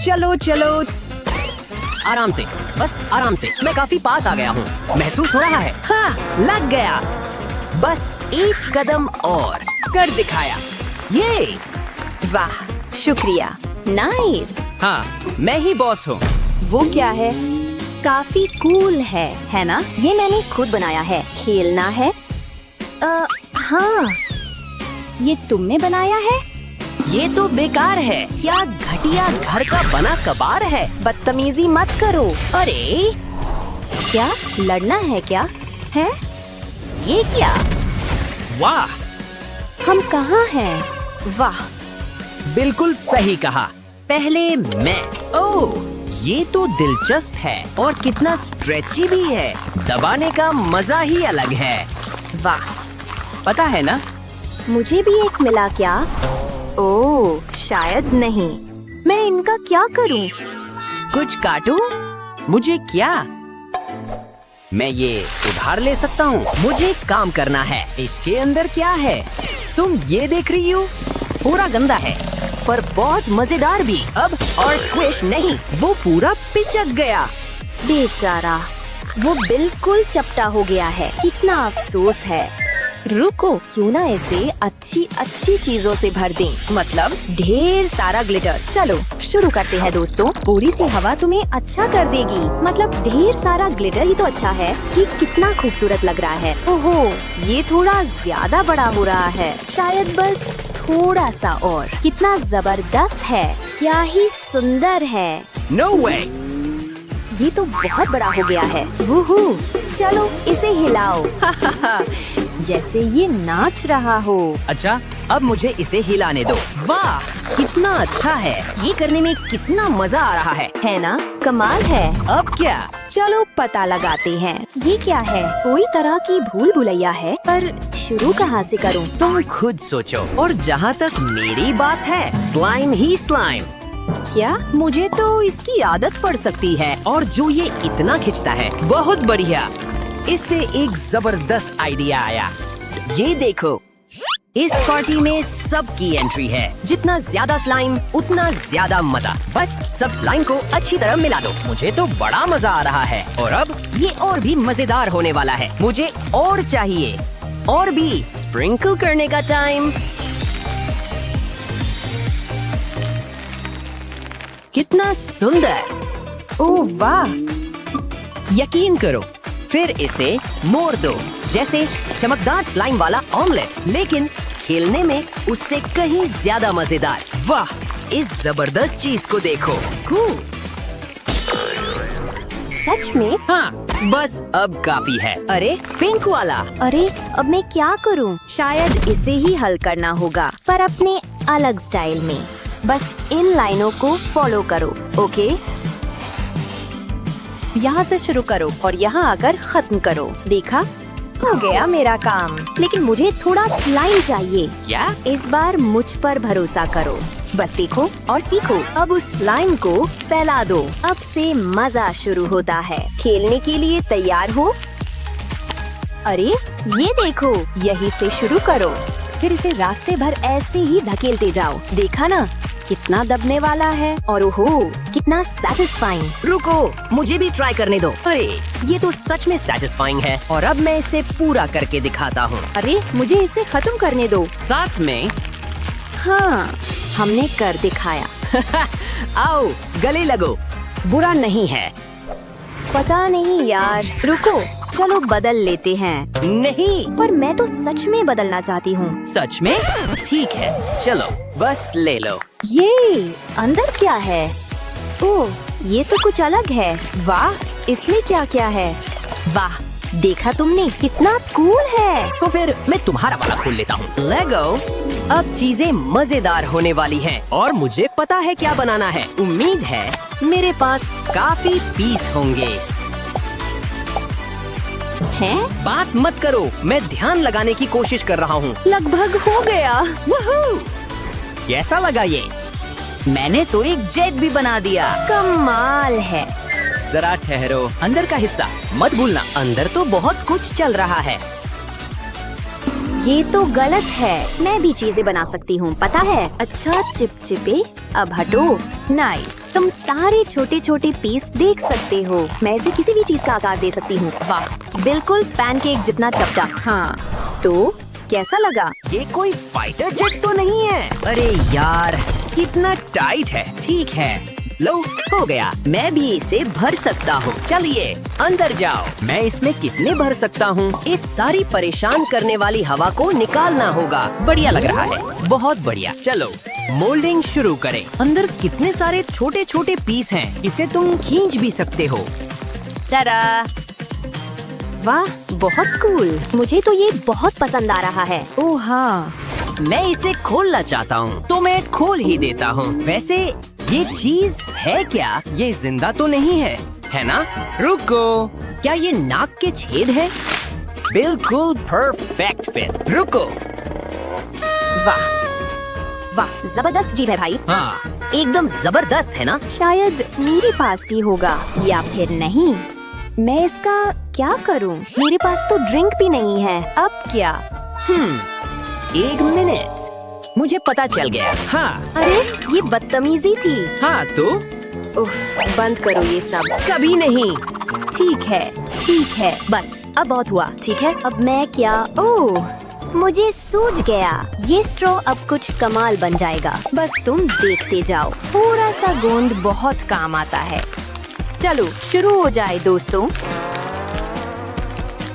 चलो चलो, आराम से, बस आराम से। मैं काफी पास आ गया हूँ, महसूस हो रहा है। हाँ, लग गया। बस एक कदम और कर दिखाया। ये वाह, शुक्रिया। नाइस। हाँ, मैं ही बॉस हूँ। वो क्या है? काफी कूल है ना? ये मैंने खुद बनाया है। खेलना है? हाँ, ये तुमने बनाया है? ये तो बेकार है। क्या घटिया घर का बना कबाड़ है। बदतमीजी मत करो। अरे क्या लड़ना है क्या? है? ये क्या? वाह, हम कहाँ हैं? वाह, बिल्कुल सही कहा। पहले मैं। ओह, ये तो दिलचस्प है और कितना स्ट्रेची भी है। दबाने का मजा ही अलग है। वाह। पता है ना? मुझे भी एक मिला क्या? ओह, शायद नहीं। मैं इनका क्या करूं? कुछ काटूं? मुझे क्या? मैं ये उधार ले सकता हूँ। मुझे काम करना है। इसके अंदर क्या है? तुम ये देख रही हो? पूरा गंदा है, पर बहुत मजेदार भी। अब और स्क्विश नहीं, वो पूरा पिचक गया। बेचारा, वो बिल्कुल चपटा हो गया है। कितना अफसोस है। रुको, क्यों ना इसे अच्छी चीजों से भर दें। मतलब ढेर सारा ग्लिटर। चलो शुरू करते हैं दोस्तों। थोड़ी सी हवा तुम्हें अच्छा कर देगी। मतलब ढेर सारा ग्लिटर ही तो अच्छा है कि कितना खूबसूरत लग रहा है। ओहो, ये थोड़ा ज्यादा बड़ा हो रहा है। शायद बस थोड़ा सा और। कितना जबरदस्त है। क्या ही सुंदर है। नो वे। ये तो बहुत बड़ा हो गया है। वूहू, चलो इसे हिलाओ। जैसे ये नाच रहा हो। अच्छा, अब मुझे इसे हिलाने दो। वाह, कितना अच्छा है। ये करने में कितना मजा आ रहा है ना? कमाल है। अब क्या? चलो पता लगाते हैं। ये क्या है? कोई तरह की भूल भुलैया है, पर शुरू कहाँ से करूँ? तुम खुद सोचो। और जहाँ तक मेरी बात है, स्लाइम ही स्लाइम। क्या? मुझे तो इसकी आदत पड़ सकती है। और जो ये इतना खिंचता है, बहुत बढ़िया। इससे एक जबरदस्त आइडिया आया। ये देखो, इस पार्टी में सबकी एंट्री है। जितना ज्यादा स्लाइम, उतना ज्यादा मजा। बस सब स्लाइम को अच्छी तरह मिला दो। मुझे तो बड़ा मजा आ रहा है। और अब ये और भी मजेदार होने वाला है। मुझे और चाहिए। और भी स्प्रिंकल करने का टाइम। कितना सुंदर। ओह वाह। यकीन करो, फिर इसे मोड़ दो, जैसे चमकदार स्लाइम वाला ऑमलेट, लेकिन खेलने में उससे कहीं ज्यादा मजेदार। वाह, इस जबरदस्त चीज को देखो। कूल। सच में? हाँ, बस अब काफी है। अरे पिंक वाला। अरे अब मैं क्या करूं? शायद इसे ही हल करना होगा, पर अपने अलग स्टाइल में। बस इन लाइनों को फॉलो करो। ओके, यहाँ से शुरू करो और यहाँ आकर खत्म करो। देखा? हो गया मेरा काम। लेकिन मुझे थोड़ा स्लाइम चाहिए। क्या? इस बार मुझ पर भरोसा करो। बस देखो और सीखो। अब उस स्लाइम को फैला दो। अब से मजा शुरू होता है। खेलने के लिए तैयार हो? अरे ये देखो, यही से शुरू करो। फिर इसे रास्ते भर ऐसे ही धकेलते जाओ। देखा ना, कितना दबने वाला है। और ओहो, कितना सैटिस्फाइंग। रुको, मुझे भी ट्राई करने दो। अरे ये तो सच में सैटिस्फाइंग है। और अब मैं इसे पूरा करके दिखाता हूँ। अरे मुझे इसे खत्म करने दो। साथ में। हाँ, हमने कर दिखाया। आओ गले लगो। बुरा नहीं है। पता नहीं यार। रुको, चलो बदल लेते हैं। नहीं, पर मैं तो सच में बदलना चाहती हूँ। सच में? ठीक है, चलो बस ले लो। ये अंदर क्या है? ओह, ये तो कुछ अलग है। वाह, इसमें क्या क्या है? वाह, देखा तुमने? कितना कूल है। तो फिर मैं तुम्हारा वाला खोल लेता हूँ। लेगो, अब चीजें मजेदार होने वाली हैं और मुझे पता है क्या बनाना है। उम्मीद है मेरे पास काफी पीस होंगे। हैं? बात मत करो, मैं ध्यान लगाने की कोशिश कर रहा हूँ। लगभग हो गया। वूहू! कैसा लगा ये? मैंने तो एक जेट भी बना दिया। कमाल है। जरा ठहरो, अंदर का हिस्सा मत भूलना। अंदर तो बहुत कुछ चल रहा है। ये तो गलत है। मैं भी चीजें बना सकती हूँ, पता है। अच्छा चिपचिपे, अब हटो। नाइस। तुम सारे छोटे छोटे पीस देख सकते हो। मैं इसे किसी भी चीज का आकार दे सकती हूँ। वाह, बिल्कुल पैनकेक जितना चपटा। हाँ, तो कैसा लगा? ये कोई फाइटर जेट तो नहीं है? अरे यार, कितना टाइट है। ठीक है, लो हो गया। मैं भी इसे भर सकता हूँ। चलिए अंदर जाओ। मैं इसमें कितने भर सकता हूँ? इस सारी परेशान करने वाली हवा को निकालना होगा। बढ़िया लग रहा है, बहुत बढ़िया। चलो मोल्डिंग शुरू करें। अंदर कितने सारे छोटे छोटे पीस हैं। इसे तुम खींच भी सकते हो। तारा! वाह, बहुत कूल। मुझे तो ये बहुत पसंद आ रहा है। ओह हाँ, मैं इसे खोलना चाहता हूँ, तो मैं खोल ही देता हूँ। वैसे ये चीज है क्या? ये जिंदा तो नहीं है ना? रुको, क्या ये नाक के छेद है? बिल्कुल परफेक्ट फिट। रुको। वाह वाह, जबरदस्त जीभ है भाई। हाँ, एकदम जबरदस्त है ना? शायद मेरे पास भी होगा या फिर नहीं। मैं इसका क्या करूं? मेरे पास तो ड्रिंक भी नहीं है। अब क्या? एक मिनट, मुझे पता चल गया। हाँ। अरे, ये बदतमीजी थी। हाँ तो? उफ, बंद करो ये सब। कभी नहीं। ठीक है, बस अब बहुत हुआ। ठीक है, अब मैं क्या? ओह, मुझे सूझ गया। ये स्ट्रॉ अब कुछ कमाल बन जाएगा। बस तुम देखते जाओ। थोड़ा सा गोंद बहुत काम आता है। चलो शुरू हो जाए दोस्तों।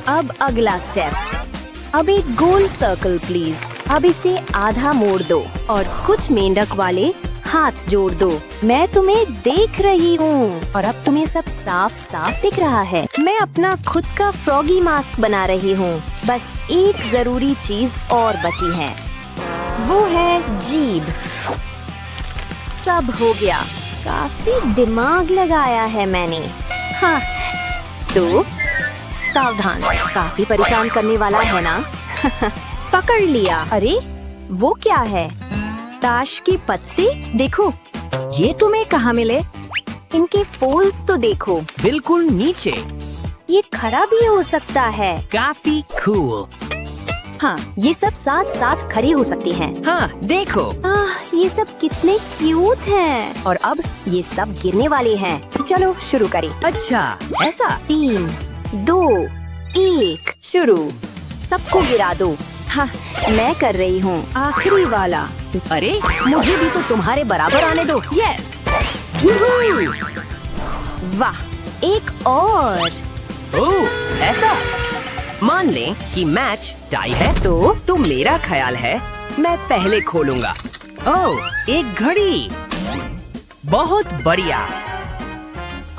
अब अगला स्टेप। अब एक गोल सर्कल प्लीज। अब इसे आधा मोड़ दो और कुछ मेंढक वाले हाथ जोड़ दो। मैं तुम्हें देख रही हूँ और अब तुम्हें सब साफ साफ दिख रहा है। मैं अपना खुद का फ्रॉगी मास्क बना रही हूँ। बस एक जरूरी चीज और बची है, वो है जीभ। सब हो गया। काफी दिमाग लगाया है मैंने। हाँ, तो सावधान, काफी परेशान करने वाला है ना? पकड़ लिया। अरे वो क्या है? ताश के पत्ते? देखो, ये तुम्हें कहाँ मिले? इनके फोल्ड्स तो देखो। बिल्कुल नीचे। ये खरा भी हो सकता है। काफी कूल। हाँ, ये सब साथ साथ खड़ी हो सकती हैं। हाँ देखो। ये सब कितने क्यूट हैं। और अब ये सब गिरने वाले हैं। चलो शुरू करें। अच्छा, ऐसा? 3, 2, 1 शुरू। सबको गिरा दो। हाँ, मैं कर रही हूँ। आखिरी वाला। अरे, मुझे भी तो तुम्हारे बराबर आने दो। यस। वाह, एक और। ओह, ऐसा? मान लें कि मैच टाई है, तो मेरा ख्याल है मैं पहले खोलूंगा। ओह, एक घड़ी। बहुत बढ़िया।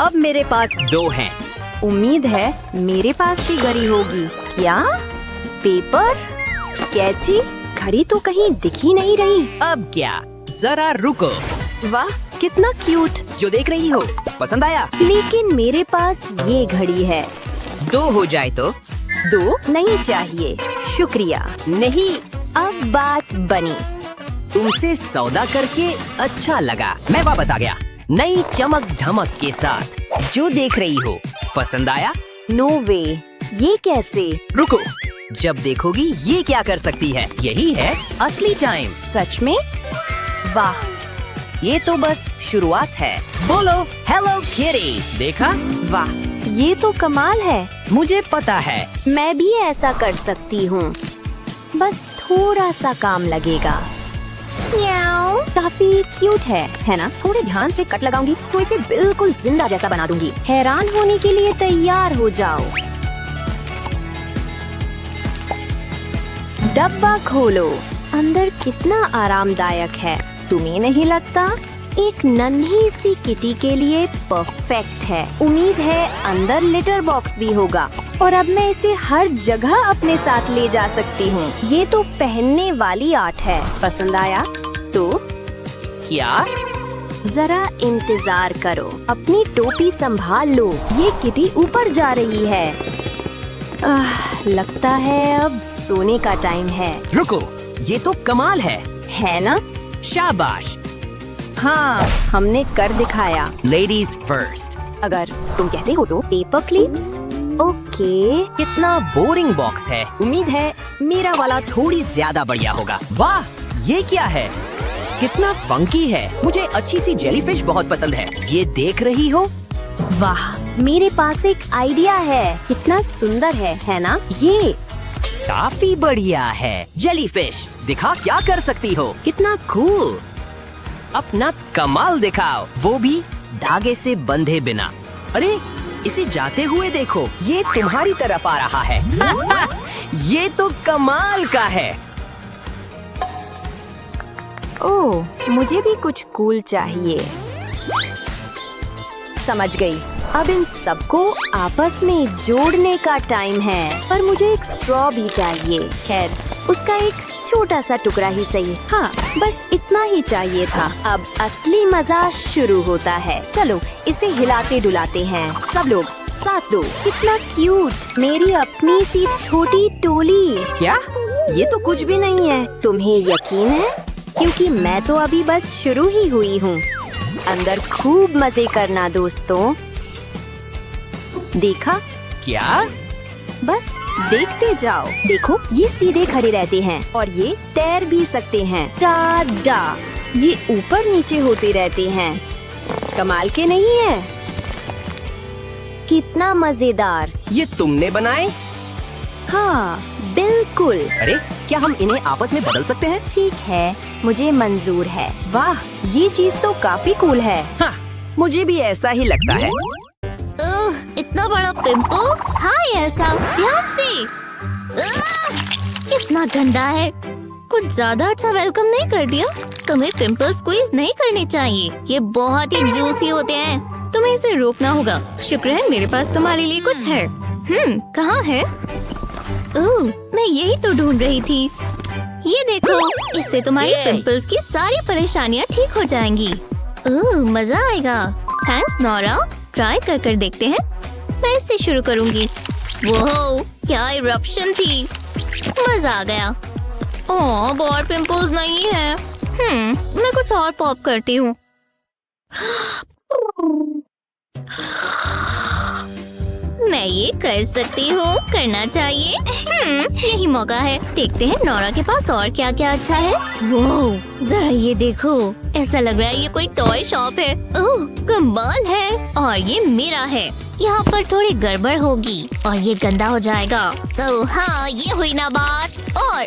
अब मेरे पास 2 हैं। उम्मीद है मेरे पास भी घड़ी होगी। क्या? पेपर? कैची? घड़ी तो कहीं दिख ही नहीं रही। अब क्या? जरा रुको। वाह, कितना क्यूट। जो देख रही हो, पसंद आया? लेकिन मेरे पास ये घड़ी है। 2 हो जाए तो? 2 नहीं चाहिए, शुक्रिया। नहीं। अब बात बनी। तुमसे सौदा करके अच्छा लगा। मैं वापस आ गया, नई चमक धमक के साथ। जो देख रही हो, पसंद आया? नो वे, ये कैसे? रुको, जब देखोगी ये क्या कर सकती है। यही है असली टाइम। सच में? वाह, ये तो बस शुरुआत है। बोलो हेलो किटी। देखा? वाह, ये तो कमाल है। मुझे पता है। मैं भी ऐसा कर सकती हूँ। बस थोड़ा सा काम लगेगा। म्याऊ। काफी क्यूट है ना? थोड़े ध्यान से कट लगाऊंगी तो इसे बिल्कुल जिंदा जैसा बना दूंगी। हैरान होने के लिए तैयार हो जाओ। डब्बा खोलो। अंदर कितना आरामदायक है, तुम्हें नहीं लगता? एक नन्ही सी किटी के लिए परफेक्ट है। उम्मीद है अंदर लिटर बॉक्स भी होगा और अब मैं इसे हर जगह अपने साथ ले जा सकती हूँ। ये तो पहनने वाली आर्ट है। पसंद आया? तो क्या? जरा इंतजार करो, अपनी टोपी संभाल लो। ये किटी ऊपर जा रही है। लगता है अब सोने का टाइम है। रुको, ये तो कमाल है ना? शाबाश। हाँ, हमने कर दिखाया। Ladies first. अगर तुम कहते हो तो। Paper clips? ओके। कितना बोरिंग बॉक्स है। उम्मीद है मेरा वाला थोड़ी ज्यादा बढ़िया होगा। वाह, ये क्या है? कितना फंकी है। मुझे अच्छी सी जेलीफिश बहुत पसंद है। ये देख रही हो? वाह, मेरे पास एक आइडिया है। कितना सुंदर है ना? ये काफी बढ़िया है। जेलीफिश, दिखा क्या कर सकती हो। कितना कूल। अपना कमाल दिखाओ, वो भी धागे से बंधे बिना। अरे इसे जाते हुए देखो, ये तुम्हारी तरफ आ रहा है। ये तो कमाल का है। ओह, मुझे भी कुछ कूल चाहिए। समझ गई। अब इन सबको आपस में जोड़ने का टाइम है। पर मुझे एक स्ट्रॉ भी चाहिए। खैर, उसका एक छोटा सा टुकड़ा ही सही। हाँ, बस इतना ही चाहिए था। अब असली मजा शुरू होता है। चलो इसे हिलाते डुलाते हैं। सब लोग साथ दो। कितना क्यूट, मेरी अपनी सी छोटी टोली। क्या? ये तो कुछ भी नहीं है। तुम्हें यकीन है? क्योंकि मैं तो अभी बस शुरू ही हुई हूँ। अंदर खूब मजे करना दोस्तों। देखा? क्या? बस देखते जाओ। देखो, ये सीधे खड़े रहते हैं और ये तैर भी सकते हैं। टाडा! ये ऊपर नीचे होते रहते हैं। कमाल के नहीं है? कितना मजेदार। ये तुमने बनाए? हाँ, बिल्कुल। अरे क्या हम इन्हें आपस में बदल सकते हैं? ठीक है, मुझे मंजूर है। वाह, ये चीज तो काफी कूल है। हाँ, मुझे भी ऐसा ही लगता है। इतना बड़ा पिंपल। हाय एल्सा, ध्यान से। कितना गंदा है। कुछ ज्यादा अच्छा वेलकम नहीं कर दिया। तुम्हें पिंपल स्क्वीज नहीं करने चाहिए। ये बहुत ही जूसी होते हैं। तुम्हें इसे रोकना होगा। शुक्र है मेरे पास तुम्हारे लिए कुछ है। कहाँ है? ओह, मैं यही तो ढूंढ रही थी। ये देखो, इससे तुम्हारी पिंपल्स की सारी परेशानियाँ ठीक हो जाएंगी। ओह, मजा आएगा। Thanks Nora. ट्राई कर देखते हैं। मैं इससे शुरू करूंगी। वो क्या इरप्शन थी। मजा आ गया। ओह, और पिंपल्स नहीं है। मैं कुछ और पॉप करती हूँ। मैं ये कर सकती हूँ। करना चाहिए। यही मौका है। देखते हैं नोरा के पास और क्या क्या अच्छा है। वो जरा ये देखो, ऐसा लग रहा है ये कोई टॉय शॉप है। ओह, कमाल है। और ये मेरा है। यहाँ पर थोड़ी गड़बड़ होगी और ये गंदा हो जाएगा। ओह हाँ, ये हुई ना बात। और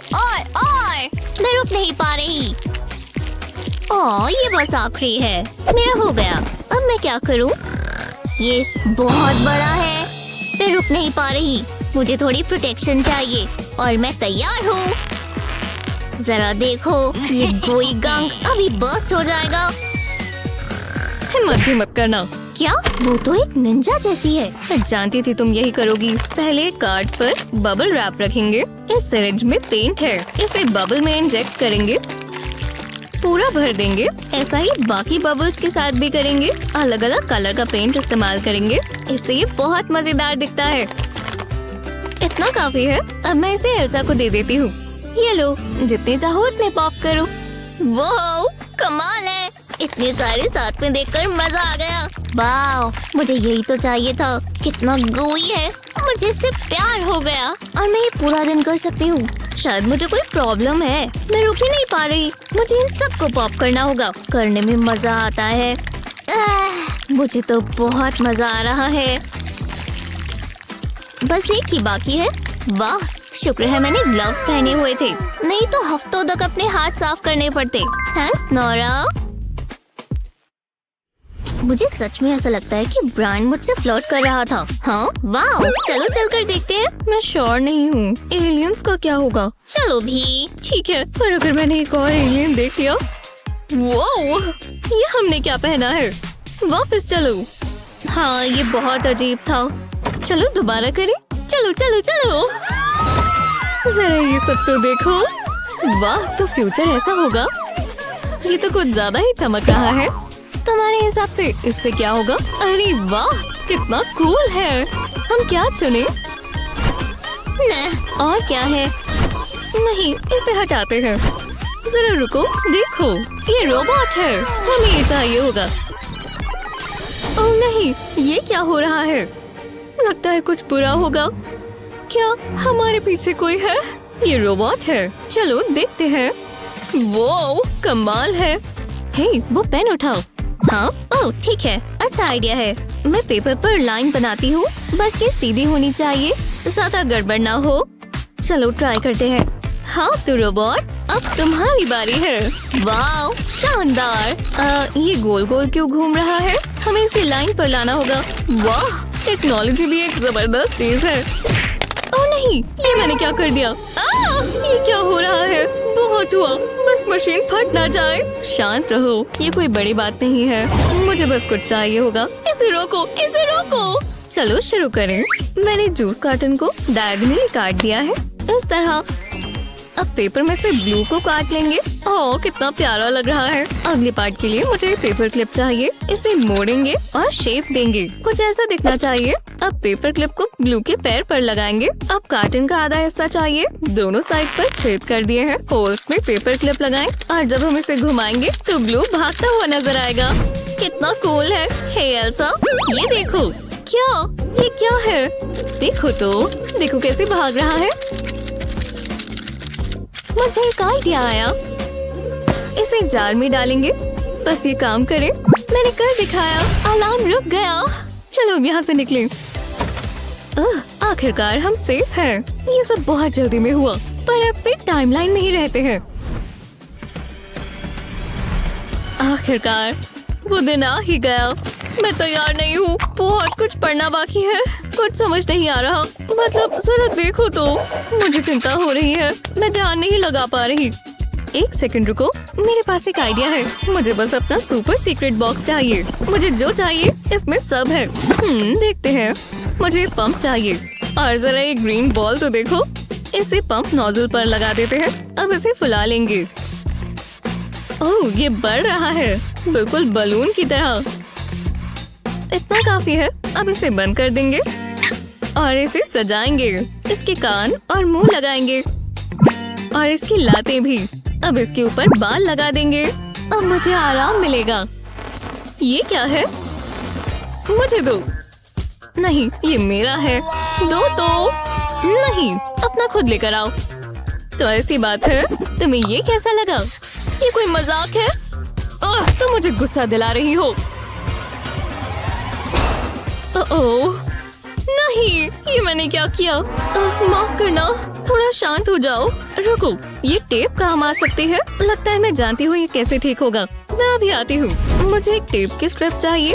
मैं रुक नहीं पा रही। ओह, ये बस आखिरी है। मेरा हो गया। अब मैं क्या करूँ? ये बहुत बड़ा है। मैं रुक नहीं पा रही। मुझे थोड़ी प्रोटेक्शन चाहिए और मैं तैयार हूँ। जरा देखो, ये गोई गंग अभी बर्स्ट हो जाएगा। हिम्मत भी मत करना। क्या? वो तो एक निंजा जैसी है। मैं जानती थी तुम यही करोगी। पहले कार्ड पर बबल रैप रखेंगे। इस सिरिंज में पेंट है। इसे बबल में इंजेक्ट करेंगे। पूरा भर देंगे। ऐसा ही बाकी बबल्स के साथ भी करेंगे। अलग अलग कलर का पेंट इस्तेमाल करेंगे। इससे ये बहुत मजेदार दिखता है। इतना काफी है। अब मैं इसे एल्सा को दे देती हूँ। ये लो, जितने चाहो उतने पॉप करो। वाह, कमाल है। इतने सारे साथ में देखकर मजा आ गया। वाह, मुझे यही तो चाहिए था। कितना गोई है। मुझे इससे प्यार हो गया और मैं ये पूरा दिन कर सकती हूँ। शायद मुझे कोई प्रॉब्लम है। मैं रुक ही नहीं पा रही। मुझे इन सबको पॉप करना होगा। करने में मजा आता है। मुझे तो बहुत मजा आ रहा है। बस एक ही बाकी है। वाह, शुक्र है मैंने ग्लव्स पहने हुए थे, नहीं तो हफ्तों तक अपने हाथ साफ करने पड़ते। Thanks Nora. मुझे सच में ऐसा लगता है कि ब्रायन मुझसे फ्लर्ट कर रहा था। हाँ, वाह, चलो चलकर देखते हैं। मैं श्योर नहीं हूँ। एलियंस का क्या होगा? चलो भी। ठीक है, पर अगर मैंने एक और एलियन देख लिया। वो ये हमने क्या पहना है? वापस चलो। हाँ, ये बहुत अजीब था। चलो दोबारा करें। चलो चलो चलो। जरा ये सब तो देखो। वाह, तो फ्यूचर ऐसा होगा। ये तो कुछ ज्यादा ही चमक रहा है। तुम्हारे हिसाब से इससे क्या होगा? अरे वाह, कितना कूल है। हम क्या चुने? नहीं, और क्या है? नहीं, इसे हटाते हैं। जरा रुको, देखो, ये रोबोट है। हमें ये चाहिए होगा। ओह नहीं, ये क्या हो रहा है? लगता है कुछ बुरा होगा। क्या हमारे पीछे कोई है? ये रोबोट है। चलो देखते हैं। वो कमाल है। हे, वो पेन उठाओ। हाँ, ओह ठीक है, अच्छा आइडिया है। मैं पेपर पर लाइन बनाती हूँ, बस ये सीधी होनी चाहिए, ज्यादा गड़बड़ ना हो। चलो ट्राई करते हैं। हाँ तो रोबोट, अब तुम्हारी बारी है। वाह शानदार। ये गोल गोल क्यों घूम रहा है? हमें इसे लाइन पर लाना होगा। वाह, टेक्नोलॉजी भी एक जबरदस्त चीज है। ओह नहीं, ये मैंने क्या कर दिया? ये क्या हो रहा है? बहुत हुआ, बस मशीन फट ना जाए। शांत रहो, ये कोई बड़ी बात नहीं है। मुझे बस कुछ चाहिए होगा। इसे रोको, इसे रोको। चलो शुरू करें। मैंने जूस कार्टन को डायगोनली काट दिया है, इस तरह। अब पेपर में से ब्लू को काट लेंगे। ओह कितना प्यारा लग रहा है। अगले पार्ट के लिए मुझे पेपर क्लिप चाहिए। इसे मोड़ेंगे और शेप देंगे, कुछ ऐसा दिखना चाहिए। अब पेपर क्लिप को ब्लू के पैर पर लगाएंगे। अब कार्टन का आधा हिस्सा चाहिए। दोनों साइड पर छेद कर दिए हैं। होल्स में पेपर क्लिप लगाएं और जब हम इसे घुमाएंगे तो ब्लू भागता हुआ नजर आएगा। कितना कूल है। हे एल्सा, ये देखो। ये क्या है? देखो तो, देखो कैसे भाग रहा है। मुझे एक आइडिया आया। इसे जार में डालेंगे, बस ये काम करे। मैंने कर दिखाया, अलार्म रुक गया। चलो अब यहाँ से निकलें। आखिरकार हम सेफ हैं। ये सब बहुत जल्दी में हुआ, पर अब से टाइमलाइन में ही रहते हैं। आखिरकार वो दिन आ ही गया। मैं तैयार नहीं हूँ, बहुत कुछ पढ़ना बाकी है। कुछ समझ नहीं आ रहा, मतलब जरा देखो तो। मुझे चिंता हो रही है, मैं ध्यान नहीं लगा पा रही। एक सेकंड रुको, मेरे पास एक आइडिया है। मुझे बस अपना सुपर सीक्रेट बॉक्स चाहिए। मुझे जो चाहिए इसमें सब है। देखते हैं। मुझे पंप चाहिए और जरा ये ग्रीन बॉल तो देखो। इसे पंप नोजल पर लगा देते हैं। अब इसे फुला लेंगे। ओह ये बढ़ रहा है, बिल्कुल बलून की तरह। इतना काफी है। अब इसे बंद कर देंगे और इसे सजाएंगे। इसके कान और मुंह लगाएंगे और इसकी लातें भी। अब इसके ऊपर बाल लगा देंगे। अब मुझे आराम मिलेगा। ये क्या है? मुझे दो। नहीं, ये मेरा है। दो तो। नहीं, अपना खुद लेकर आओ। तो ऐसी बात है, तुम्हें ये कैसा लगा? ये कोई मजाक है? तुम मुझे गुस्सा दिला रही हो। ओह नहीं, ये मैंने क्या किया? माफ करना, थोड़ा शांत हो जाओ। रुको, ये टेप काम आ सकती है। लगता है मैं जानती हूँ ये कैसे ठीक होगा। मैं अभी आती हूँ। मुझे एक टेप की स्ट्रिप चाहिए।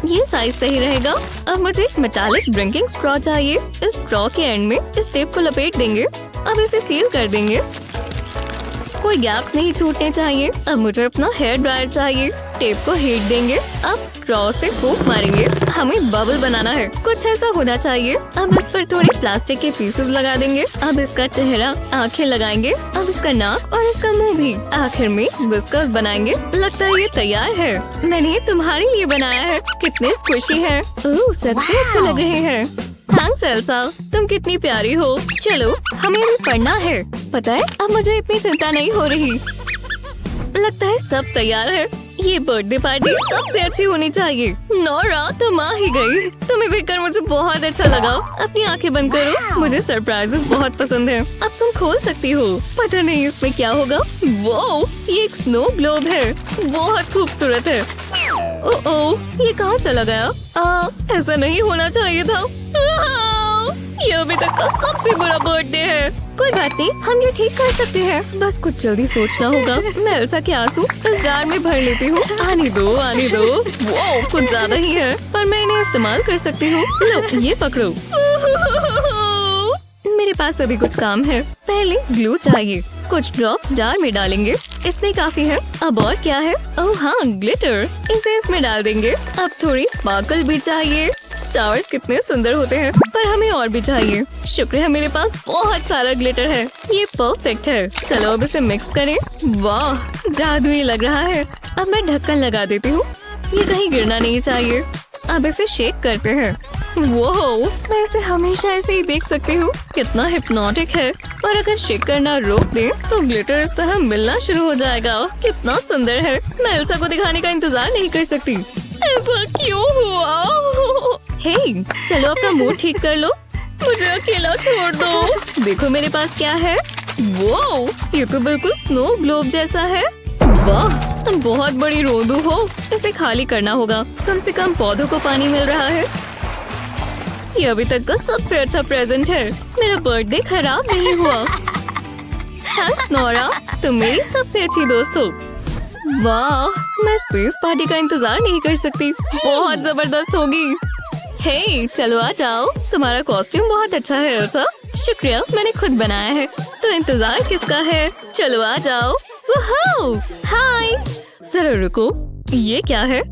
ये साइज सही रहेगा। अब मुझे एक मेटालिक ड्रिंकिंग स्ट्रॉ चाहिए। इस स्ट्रॉ के एंड में इस टेप को लपेट देंगे। अब इसे सील कर देंगे। कोई गैप्स नहीं छूटने चाहिए। अब मुझे अपना हेयर ड्रायर चाहिए। टेप को हीट देंगे। अब स्ट्रॉ से फूंक मारेंगे। हमें बबल बनाना है, कुछ ऐसा होना चाहिए। अब इस पर थोड़े प्लास्टिक के पीसेस लगा देंगे। अब इसका चेहरा, आंखें लगाएंगे। अब इसका नाक और इसका मुंह भी। आखिर में विस्कर्स बनाएंगे। लगता है ये तैयार है। मैंने ये तुम्हारे लिए बनाया है। कितने स्क्विशी है। ओह सच में अच्छे लग रहे हैं। थैंक्स एल्सा, तुम कितनी प्यारी हो। चलो हमें भी पढ़ना है। पता है अब मुझे इतनी चिंता नहीं हो रही। लगता है सब तैयार है। ये बर्थडे पार्टी सबसे अच्छी होनी चाहिए। नोरा तुम आ ही गई। तुम्हें देखकर मुझे बहुत अच्छा लगा। अपनी आंखें बंद करो, मुझे सरप्राइजेस बहुत पसंद है। अब तुम खोल सकती हो। पता नहीं इसमें क्या होगा। वो ये एक स्नो ग्लोब है, बहुत खूबसूरत है। ओह ये कहाँ चला गया? ऐसा नहीं होना चाहिए था। ये अभी तक का सबसे बुरा बर्थडे है। कोई बात नहीं, हम ये ठीक कर सकते हैं। बस कुछ जल्दी सोचना होगा। मैं एल्सा के आंसू इस जार में भर लेती हूँ। आने दो, आने दो। वो कुछ ज्यादा ही है, पर मैं इन्हें इस्तेमाल कर सकती हूँ। लो ये पकड़ो। मेरे पास अभी कुछ काम है। पहले ग्लू चाहिए। कुछ ड्रॉप्स जार में डालेंगे। इतने काफी है। अब और क्या है? ओह हाँ, ग्लिटर। इसे इसमें डाल देंगे। अब थोड़ी स्पार्कल भी चाहिए। स्टार्स कितने सुंदर होते हैं, पर हमें और भी चाहिए। शुक्र है मेरे पास बहुत सारा ग्लिटर है। ये परफेक्ट है। चलो अब इसे मिक्स करें। वाह जादुई लग रहा है। अब मैं ढक्कन लगा देती हूँ। ये कहीं गिरना नहीं चाहिए। अब इसे शेक करते हैं। वो मैं इसे हमेशा ऐसे ही देख सकती हूँ। कितना हिप्नोटिक है। और अगर शेक करना रोक दे तो ग्लिटर इस तरह मिलना शुरू हो जाएगा। कितना सुंदर है। मैं एल्सा को दिखाने का इंतजार नहीं कर सकती। ऐसा क्यों हुआ? हे चलो अपना मूड ठीक कर लो। मुझे अकेला छोड़ दो। देखो मेरे पास क्या है। वो ये तो बिल्कुल स्नो ग्लोब जैसा है। वाह, तुम बहुत बड़ी रोदू हो। इसे खाली करना होगा। कम से कम पौधों को पानी मिल रहा है। ये अभी तक का सबसे अच्छा प्रेजेंट है। मेरा बर्थडे खराब नहीं हुआ। थैंक्स नोरा, तुम मेरी सबसे अच्छी दोस्त हो। वाह, मैं स्पेस पार्टी का इंतजार नहीं कर सकती। बहुत जबरदस्त होगी। हे, चलो आ जाओ। तुम्हारा कॉस्ट्यूम बहुत अच्छा है एल्सा। शुक्रिया, मैंने खुद बनाया है। तो इंतजार किसका है? चलो आ जाओ। हाय, जरा रुको, ये क्या है?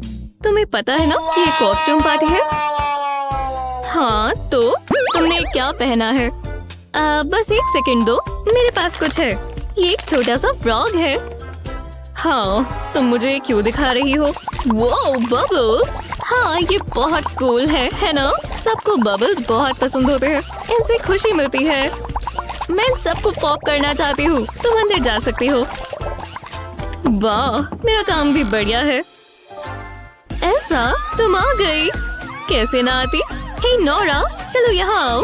तुम्हें पता है ना कि ये कॉस्ट्यूम पार्टी है? हाँ, तो तुमने क्या पहना है? बस एक सेकंड दो, मेरे पास कुछ है। ये एक छोटा सा फ्रॉग है। हाँ, तुम मुझे क्यों दिखा रही हो? वो बबल्स। हाँ, ये बहुत कूल है ना? सबको बबल्स बहुत पसंद होते हैं। इनसे खुशी मिलती है। मैं इन सबको पॉप करना चाहती हूँ। तुम अंदर जा सकती हो। वाह, मेरा काम भी बढ़िया है। एल्सा, तुम आ गई। कैसे ना आती? हे नोरा, चलो यहाँ आओ।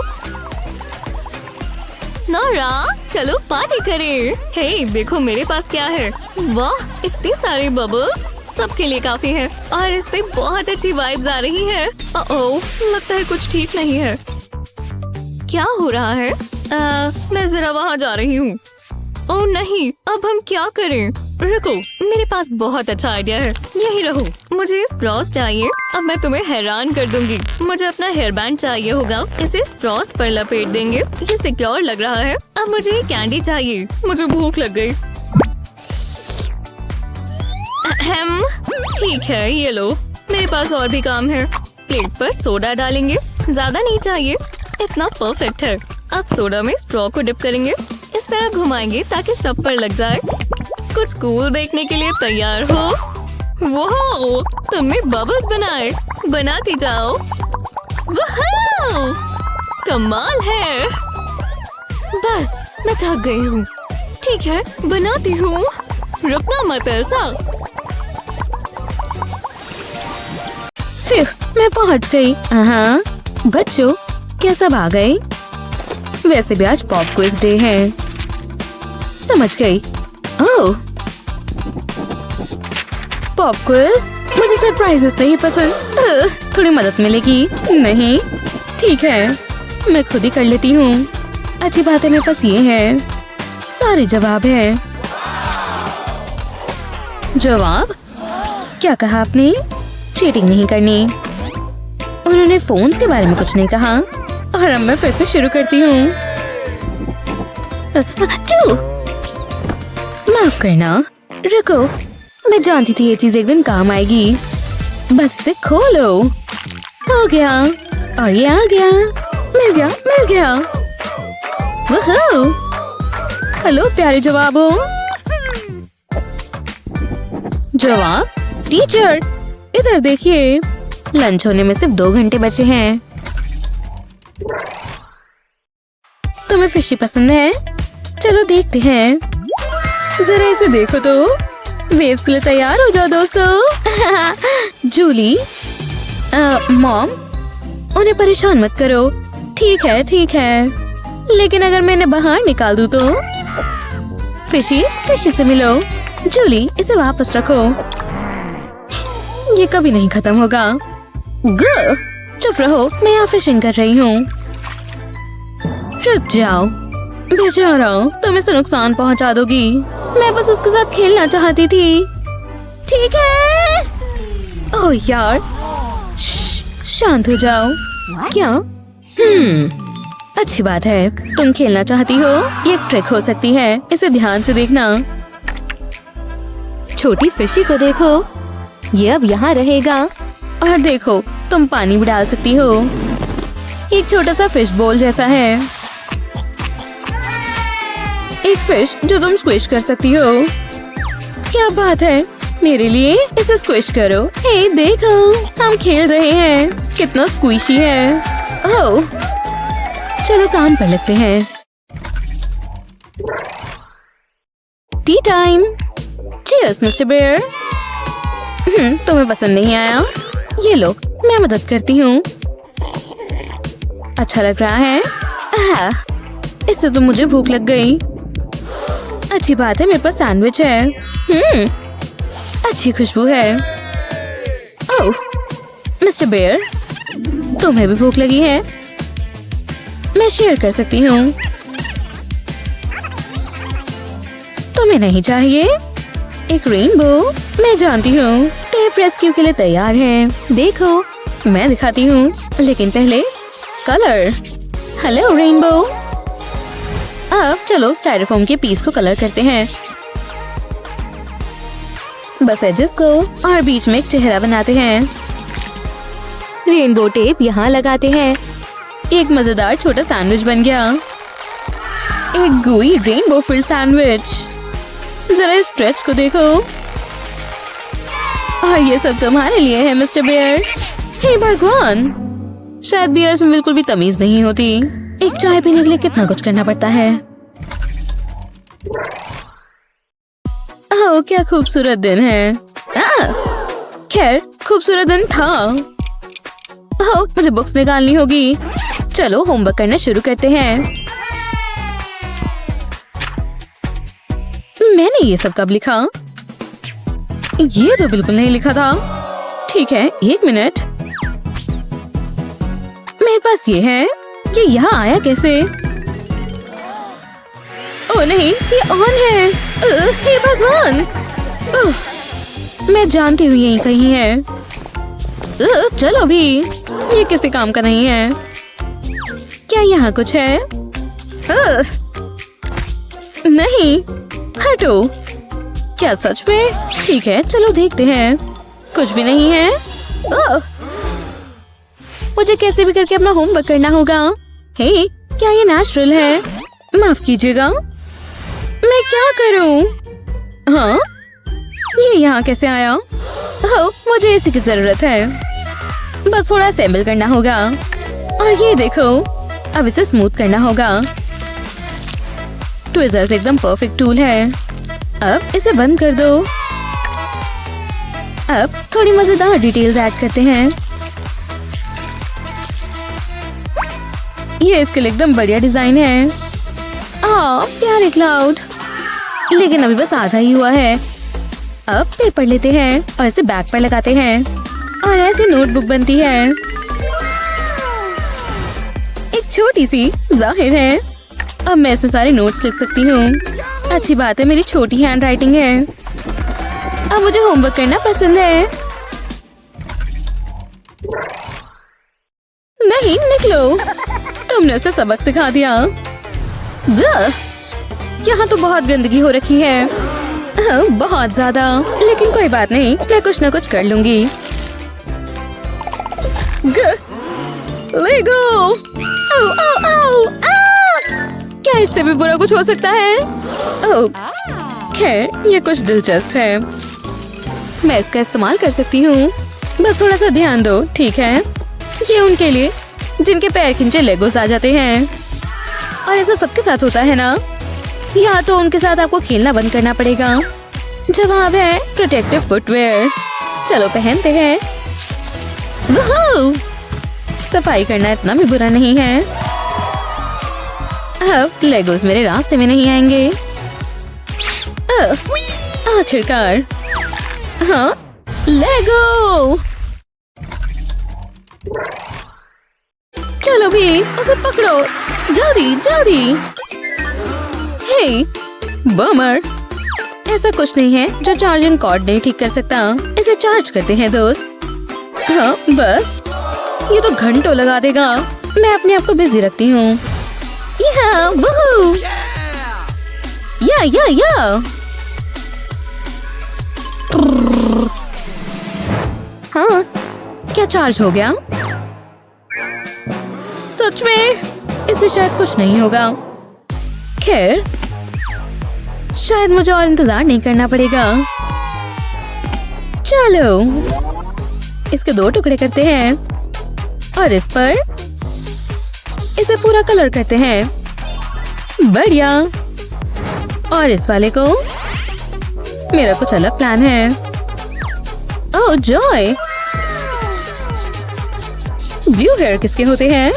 नोरा, चलो पार्टी करें। हे, देखो मेरे पास क्या है। वाह, इतने सारे बबल्स, सबके लिए काफी है। और इससे बहुत अच्छी वाइब्स आ रही है। ओह, लगता है कुछ ठीक नहीं है। क्या हो रहा है? मैं जरा वहाँ जा रही हूँ। ओह नहीं, अब हम क्या करें? रुको, मेरे पास बहुत अच्छा आइडिया है। यही रहो, मुझे स्प्रॉस चाहिए। अब मैं तुम्हें हैरान कर दूंगी। मुझे अपना हेयर बैंड चाहिए होगा। इसे स्प्रॉस पर लपेट देंगे। ये सिक्योर लग रहा है। अब मुझे ये कैंडी चाहिए। मुझे भूख लग गई। ठीक है, ये लो। मेरे पास और भी काम है। प्लेट पर सोडा डालेंगे। ज्यादा नहीं चाहिए, इतना परफेक्ट है। अब सोडा में स्ट्रॉ को डिप करेंगे। इस तरह घुमाएंगे ताकि सब पर लग जाए। कुछ कूल देखने के लिए तैयार हो? वाह, तुमने बबल्स बनाए। बनाती जाओ। वाह, कमाल है। बस, मैं थक गई हूँ। ठीक है, बनाती हूँ। रुकना मत एल्सा। फिर मैं पहुंच गई। हाँ, बच्चों, क्या सब आ गए? वैसे भी आज पॉप क्विज डे है। समझ गई। ओह, पॉप क्विज? मुझे सरप्राइजेस नहीं पसंद। थोड़ी मदद मिलेगी? नहीं, ठीक है, मैं खुद ही कर लेती हूँ। अच्छी बात है, मेरे पास ये है। सारे जवाब हैं। जवाब? क्या कहा आपने? चीटिंग नहीं करनी। उन्होंने फोन्स के बारे में कुछ नहीं कहा। और अब मैं फिर से शुरू करती हूँ। माफ करना, रुको, मैं जानती थी ये चीज एक दिन काम आएगी। बस इसे खोलो। हो गया, और ये आ गया। मिल गया। वोहो! हेलो प्यारे जवाबों। जवाब? टीचर, इधर देखिए, लंच होने में सिर्फ 2 घंटे बचे हैं। तुम्हें फिशी पसंद है? चलो देखते हैं। जरा इसे देखो तो। वेव्स के लिए तैयार हो जाओ दोस्तों। जूली, मॉम, उन्हें परेशान मत करो। ठीक है, लेकिन अगर मैं इन्हें बाहर निकाल दूँ तो? फिशी से मिलो। जूली, इसे वापस रखो। ये कभी नहीं खत्म होगा। चुप रहो, मैं यहाँ फिशिंग कर रही हूँ। रुक जाओ, बेचारा, तुम इसे नुकसान पहुँचा दोगी। मैं बस उसके साथ खेलना चाहती थी। ठीक है। ओह यार, शांत हो जाओ। क्या? अच्छी बात है, तुम खेलना चाहती हो। ये एक ट्रिक हो सकती है, इसे ध्यान से देखना। छोटी फिशी को देखो, ये अब यहाँ रहेगा। और देखो, तुम पानी भी डाल सकती हो। एक छोटा सा फिश बोल जैसा है। एक फिश जो तुम स्क्विश कर सकती हो। क्या बात है, मेरे लिए इसे स्क्विश करो। हे देखो, हम खेल रहे हैं। कितना स्क्विशी है। ओह, चलो काम पर लगते हैं। Tea time. Cheers mister Bear. तुम्हें पसंद नहीं आया? ये लो, मैं मदद करती हूँ। अच्छा लग रहा है? इससे तो मुझे भूख लग गई। अच्छी बात है, मेरे पास सैंडविच है। अच्छी खुशबू है। ओह, मिस्टर बेयर, तुम्हें भी भूख लगी है? मैं शेयर कर सकती हूँ। तुम्हें नहीं चाहिए? एक रेनबो? मैं जानती हूँ, टेप रेस्क्यू के लिए तैयार है। देखो, मैं दिखाती हूँ, लेकिन पहले कलर। Hello rainbow. अब चलो स्टाइरोफोम के पीस को कलर करते हैं। बस एजेस को और बीच में एक चेहरा बनाते हैं। रेनबो टेप यहाँ लगाते हैं। एक मजेदार छोटा सैंडविच बन गया। एक gooey रेनबो फिल्ड सैंडविच। जरा इस स्ट्रेच को देखो। और ये सब तुम्हारे लिए है मिस्टर बेयर। हे भगवान, शायद बियर्स में बिल्कुल भी तमीज नहीं होती। एक चाय पीने के लिए कितना कुछ करना पड़ता है। ओह, क्या खूबसूरत दिन है। खैर, खूबसूरत दिन था। ओह, मुझे बुक्स निकालनी होगी। चलो होमवर्क करना शुरू करते हैं। मैंने ये सब कब लिखा? ये तो बिल्कुल नहीं लिखा था। ठीक है, एक मिनट। मेरे पास ये है। ये यहाँ आया कैसे? ओह नहीं, ये ऑन है। हे भगवान, मैं जानती हूँ यहीं कहीं है। चलो भी, ये किसी काम का नहीं है। क्या यहाँ कुछ है? नहीं, हटो। क्या सच में? ठीक है, चलो देखते हैं। कुछ भी नहीं है। मुझे कैसे भी करके अपना होमवर्क करना होगा। हे, क्या ये नेचुरल है? माफ कीजिएगा, मैं क्या करूं? हाँ, ये यहाँ कैसे आया? ओह, मुझे इसी की जरूरत है। बस थोड़ा असेंबल करना होगा। और ये देखो, अब इसे स्मूथ करना होगा। ट्विज़र्स एकदम परफेक्ट टूल है। अब इसे बंद कर दो। अब थोड़ी मजेदार डिटेल्स ऐड करते हैं। ये इसके लिए एकदम बढ़िया डिजाइन है। प्यारे क्लाउड। लेकिन अभी बस आधा ही हुआ है। अब पेपर लेते हैं और इसे बैग पर लगाते हैं और ऐसे नोटबुक बनती है। एक छोटी सी, जाहिर है। अब मैं इसमें सारे नोट्स लिख सकती हूँ। अच्छी बात है, मेरी छोटी हैंड राइटिंग है। अब मुझे होमवर्क करना पसंद है। नहीं, निकलो। तुमने उसे सबक सिखा दिया। यहाँ तो बहुत गंदगी हो रखी है। बहुत ज्यादा। लेकिन कोई बात नहीं, मैं कुछ ना कुछ कर लूंगी। लेगो। आओ, आओ, आओ, क्या इससे भी बुरा कुछ हो सकता है? खैर, ये कुछ दिलचस्प है। मैं इसका इस्तेमाल कर सकती हूँ। बस थोड़ा सा ध्यान दो, ठीक है? ये उनके लिए जिनके पैर के नीचे लेगोस आ जाते हैं। और ऐसा सबके साथ होता है ना? या तो उनके साथ आपको खेलना बंद करना पड़ेगा। जवाब है प्रोटेक्टिव फुटवेयर। चलो पहनते हैं। सफाई करना इतना भी बुरा नहीं है। अब लेगोस मेरे रास्ते में नहीं आएंगे। आखिरकार। हाँ, लेगो। चलो भी, उसे पकड़ो। जल्दी जल्दी। हे, बमर। ऐसा कुछ नहीं है जो चार्जिंग कॉर्ड नहीं ठीक कर सकता। इसे चार्ज करते हैं दोस्त। हाँ, बस ये तो घंटों लगा देगा। मैं अपने आप को बिजी रखती हूँ। या। हाँ, क्या चार्ज हो गया? सच में? इससे शायद कुछ नहीं होगा। खैर, शायद मुझे और इंतजार नहीं करना पड़ेगा। चलो, इसके 2 टुकड़े करते हैं और इस पर इसे पूरा कलर करते हैं। बढ़िया। और इस वाले को, मेरा कुछ अलग प्लान है। ओह जॉय, ब्लू हेयर किसके होते हैं?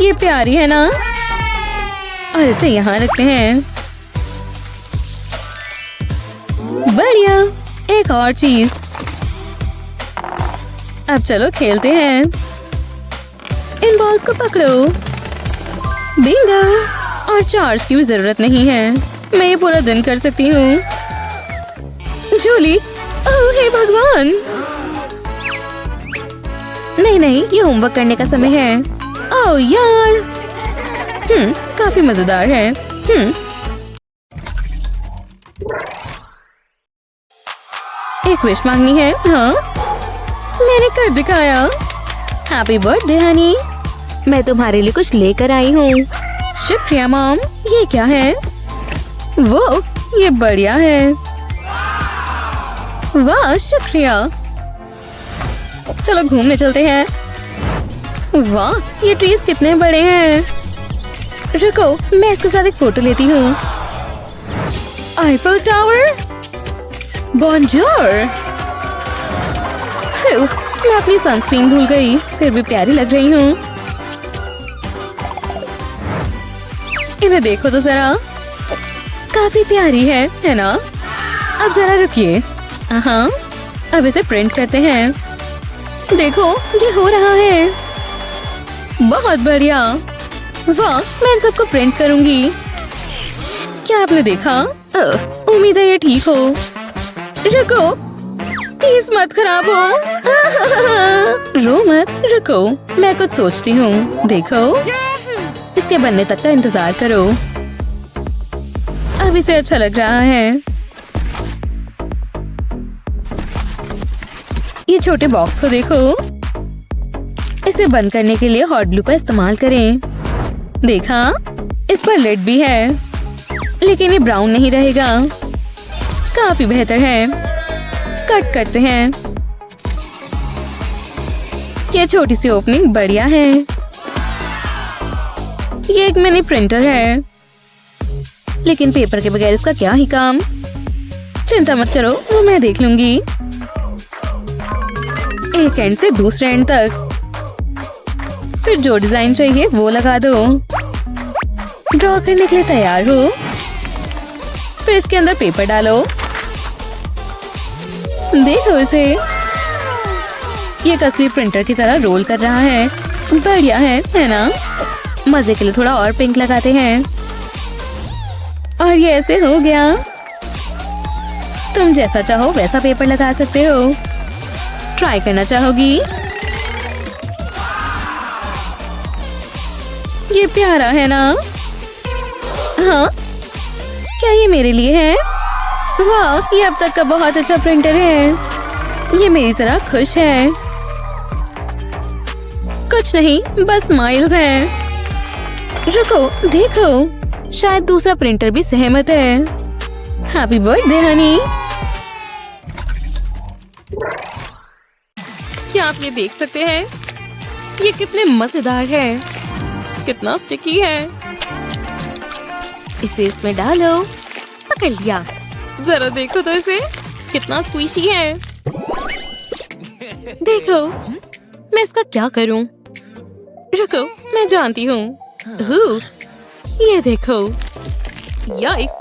ये प्यारी है ना? और इसे यहाँ रखते हैं। एक और चीज। अब चलो खेलते हैं। इन बॉल्स को पकड़ो। बिंगो। और चार्ज की भी जरूरत नहीं है, मैं ये पूरा दिन कर सकती हूँ। जूली, ओह हे भगवान। नहीं नहीं, ये होमवर्क करने का समय है। ओह यार। काफी मजेदार है। एक विश मांगनी है। हाँ, मैंने कर दिखाया। Happy birthday Honey. मैं तुम्हारे लिए कुछ लेकर आई हूँ। शुक्रिया मॉम। ये क्या है? वो ये बढ़िया है। वाह शुक्रिया। चलो घूमने चलते हैं। वाह ये ट्रीज कितने बड़े हैं। रुको, मैं इसके साथ एक फोटो लेती हूँ। Eiffel tower. बॉन्जोर। मैं अपनी सनस्क्रीन भूल गई, फिर भी प्यारी लग रही हूँ। इन्हें देखो तो जरा, काफी प्यारी है ना? अब जरा रुकिए। हाँ, अब इसे प्रिंट करते हैं। देखो ये हो रहा है। बहुत बढ़िया। वाह, मैं इन सबको प्रिंट करूंगी। क्या आपने देखा? उम्मीद है ये ठीक हो। रुको, प्लीज मत खराब हो। रो मत, रुको, मैं कुछ सोचती हूँ। देखो, इसके बनने तक का इंतजार करो। अब इसे अच्छा लग रहा है। ये छोटे बॉक्स को देखो। इसे बंद करने के लिए हॉट ग्लू का इस्तेमाल करें। देखा, इस पर लिड भी है, लेकिन ये ब्राउन नहीं रहेगा। काफी बेहतर है। कट करते हैं। ये छोटी सी ओपनिंग बढ़िया है। ये एक मिनी प्रिंटर है, लेकिन पेपर के बगैर इसका क्या ही काम। चिंता मत करो, वो मैं देख लूंगी। एक एंड से दूसरे एंड तक। फिर जो डिजाइन चाहिए वो लगा दो। ड्रॉ करने के लिए तैयार हो। फिर इसके अंदर पेपर डालो। देखो इसे, ये असली प्रिंटर की तरह रोल कर रहा है। बढ़िया है ना? मजे के लिए थोड़ा और पिंक लगाते हैं। और ये ऐसे हो गया। तुम जैसा चाहो वैसा पेपर लगा सकते हो। ट्राई करना चाहोगी? ये प्यारा है ना? हाँ, क्या ये मेरे लिए है? वाह, ये अब तक का बहुत अच्छा प्रिंटर है। ये मेरी तरह खुश है। कुछ नहीं, बस स्माइल्स हैं। रुको, देखो, शायद दूसरा प्रिंटर भी सहमत है। Happy birthday Honey. क्या आप ये देख सकते हैं? ये कितने मजेदार है। कितना स्टिकी है। इसे इसमें डालो। पकड़ लिया। जरा देखो तो इसे, कितना स्क्वीशी है। देखो, मैं इसका क्या करूं? रुको, मैं जानती हूँ। ये देखो। याइस,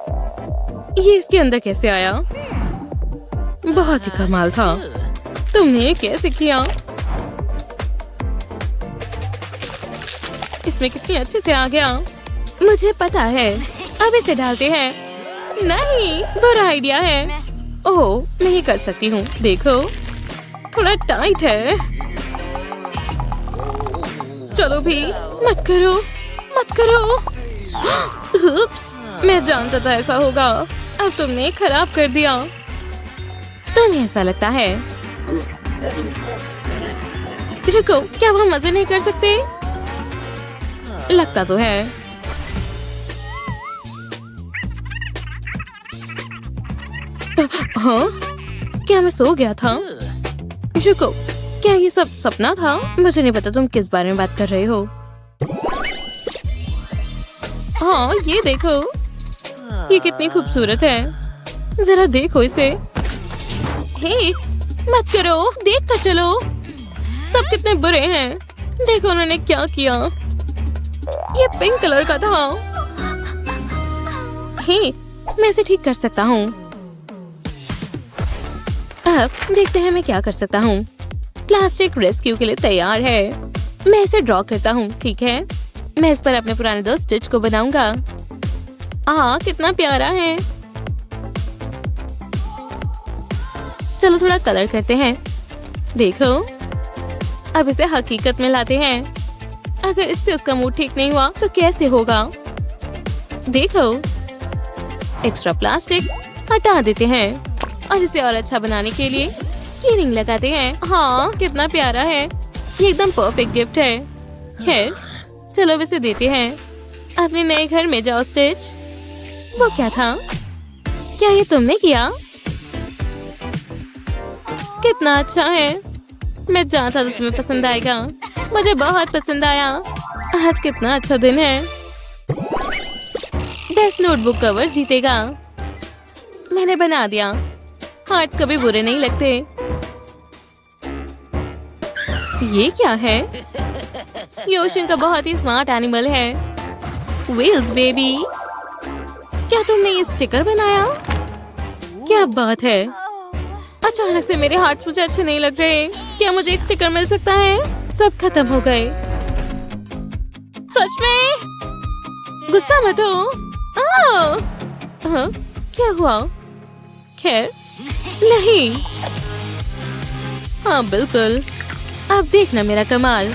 ये इसके अंदर कैसे आया? बहुत ही कमाल था। तुमने ये कैसे किया? इसमें कितनी अच्छे से आ गया। मुझे पता है। अब इसे डालते हैं। नहीं, बुरा आइडिया है। ओह, मैं ही कर सकती हूँ। देखो, थोड़ा टाइट है। चलो भी, मत करो, मत करो। उप्स, मैं जानता था ऐसा होगा। अब तुमने खराब कर दिया। तुम्हें ऐसा लगता है? रुको, क्या हम मजे नहीं कर सकते? लगता तो है। हाँ, क्या मैं सो गया था? रुको, क्या ये सब सपना था? मुझे नहीं पता तुम किस बारे में बात कर रहे हो। हाँ, ये देखो, ये कितनी खूबसूरत है। जरा देखो इसे। हे, मत करो, देख कर चलो। सब कितने बुरे हैं। देखो उन्होंने क्या किया। ये पिंक कलर का था। हे, मैं इसे ठीक कर सकता हूँ। अब देखते हैं मैं क्या कर सकता हूँ। प्लास्टिक रेस्क्यू के लिए तैयार है। मैं इसे ड्रॉ करता हूँ, ठीक है। मैं इस पर अपने पुराने दोस्त स्टिच को बनाऊंगा। कितना प्यारा है। चलो थोड़ा कलर करते हैं। देखो, अब इसे हकीकत में लाते हैं। अगर इससे उसका मूड ठीक नहीं हुआ तो कैसे होगा। देखो, एक्स्ट्रा प्लास्टिक हटा देते हैं और इसे और अच्छा बनाने के लिए कीरिंग लगाते हैं। हाँ, कितना प्यारा है। ये एकदम परफेक्ट गिफ्ट है। खैर, चलो अब इसे देते हैं। अपने नए घर में जाओ स्टिच। वो क्या था? क्या ये तुमने किया? कितना अच्छा है। मैं जानता था तुम्हें पसंद आएगा। मुझे बहुत पसंद आया। आज कितना अच्छा दिन है। बेस्ट नोटबुक कवर जीतेगा। मैंने बना दिया। हार्ट कभी बुरे नहीं लगते। ये क्या है? ये ओशन का बहुत ही स्मार्ट एनिमल है। Wheels baby. क्या तुमने ये स्टिकर बनाया? क्या बात है। अचानक से मेरे हाथ मुझे अच्छे नहीं लग रहे। क्या मुझे एक स्टिकर मिल सकता है? सब खत्म हो गए। सच में? गुस्सा मत हो। क्या हुआ? खैर, नहीं। हाँ बिल्कुल। अब देखना मेरा कमाल।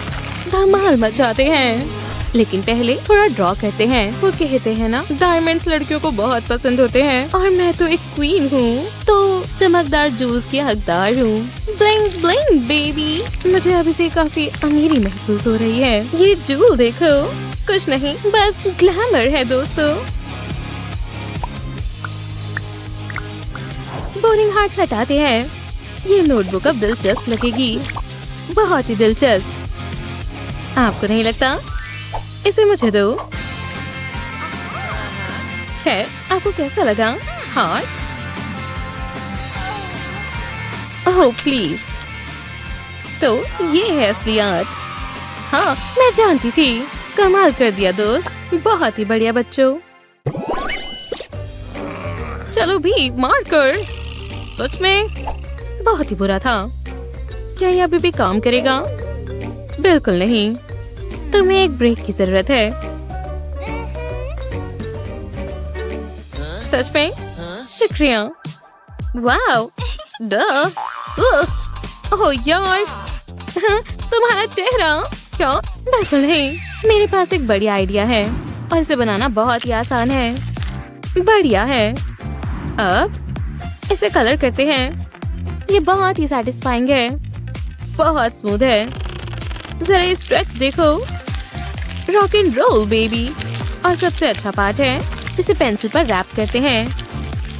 धमाल मचाते हैं। लेकिन पहले थोड़ा ड्रॉ करते हैं। वो कहते हैं ना, डायमंड्स लड़कियों को बहुत पसंद होते हैं और मैं तो एक क्वीन हूँ, तो चमकदार जूस की हकदार हूँ। Bling bling baby. मुझे अभी से काफी अमीरी महसूस हो रही है। ये जूल देखो। कुछ नहीं, बस ग्लैमर है दोस्तों। बोरिंग हार्ट्स हटाते हैं। ये नोटबुक अब दिलचस्प लगेगी। बहुत ही दिलचस्प। आपको नहीं लगता? इसे मुझे दो। खैर, आपको कैसा लगा? हार्ट्स? Oh please. तो ये है असली आर्ट। हाँ, मैं जानती थी। कमाल कर दिया दोस्त। बहुत ही बढ़िया बच्चों। चलो भी मार कर। सच में बहुत ही बुरा था। क्या ये अभी भी काम करेगा? बिल्कुल नहीं। तुम्हें एक ब्रेक की जरूरत है। सच में? शुक्रिया। वाओ। ओह यार। तुम्हारा चेहरा। क्या? बिल्कुल नहीं। मेरे पास एक बढ़िया आइडिया है और इसे बनाना बहुत ही आसान है। बढ़िया है। अब इसे कलर करते हैं। ये बहुत ही सैटिस्फाइंग है। बहुत स्मूथ है। जरा ये स्ट्रेच देखो। Rock and roll baby. और सबसे अच्छा पार्ट है, इसे पेंसिल पर रैप करते हैं।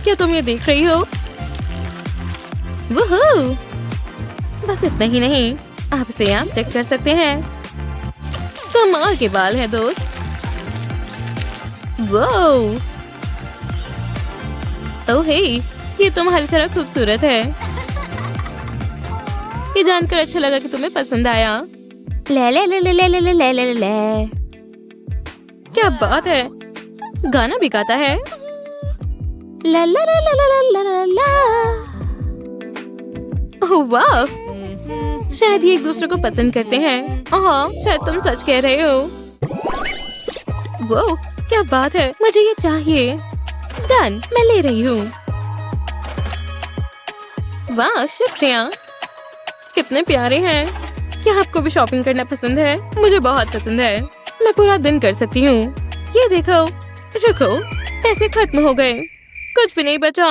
क्या तुम ये देख रही हो? वूहू! बस इतना ही नहीं, आप इसे यहाँ स्टिक कर सकते हैं। कमाल के बाल है दोस्त। वो ओह हे, ये तुम्हारी तरह खूबसूरत है। ये जानकर अच्छा लगा कि तुम्हें पसंद आया। ले ले ले ले ले ले ले ले ले ले। क्या बात है। गाना भी गाता है। ला ला ला ला ला ला ला ला। ओह वाह, शायद ये एक दूसरे को पसंद करते हैं। हाँ, शायद तुम सच कह रहे हो। वो क्या बात है। मुझे ये चाहिए। डन, मैं ले रही हूँ। वाह, शुक्रिया। कितने प्यारे हैं। क्या आपको भी शॉपिंग करना पसंद है? मुझे बहुत पसंद है। मैं पूरा दिन कर सकती हूँ। ये देखो। रुको, पैसे खत्म हो गए। कुछ भी नहीं बचा।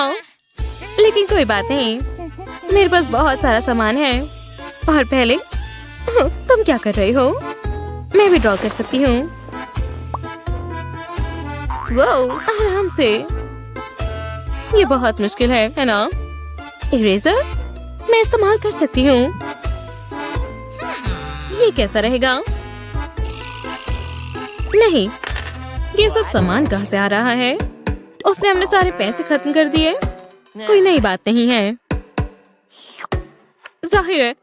लेकिन कोई बात नहीं, मेरे पास बहुत सारा सामान है। और पहले तुम क्या कर रही हो? मैं भी ड्रॉ कर सकती हूँ। वो आराम से। ये बहुत मुश्किल है ना? इरेजर मैं इस्तेमाल कर सकती हूँ। ये कैसा रहेगा? नहीं, ये सब सामान कहाँ से आ रहा है? उसने हमने सारे पैसे खत्म कर दिए। कोई नई बात नहीं है। जाहिर है,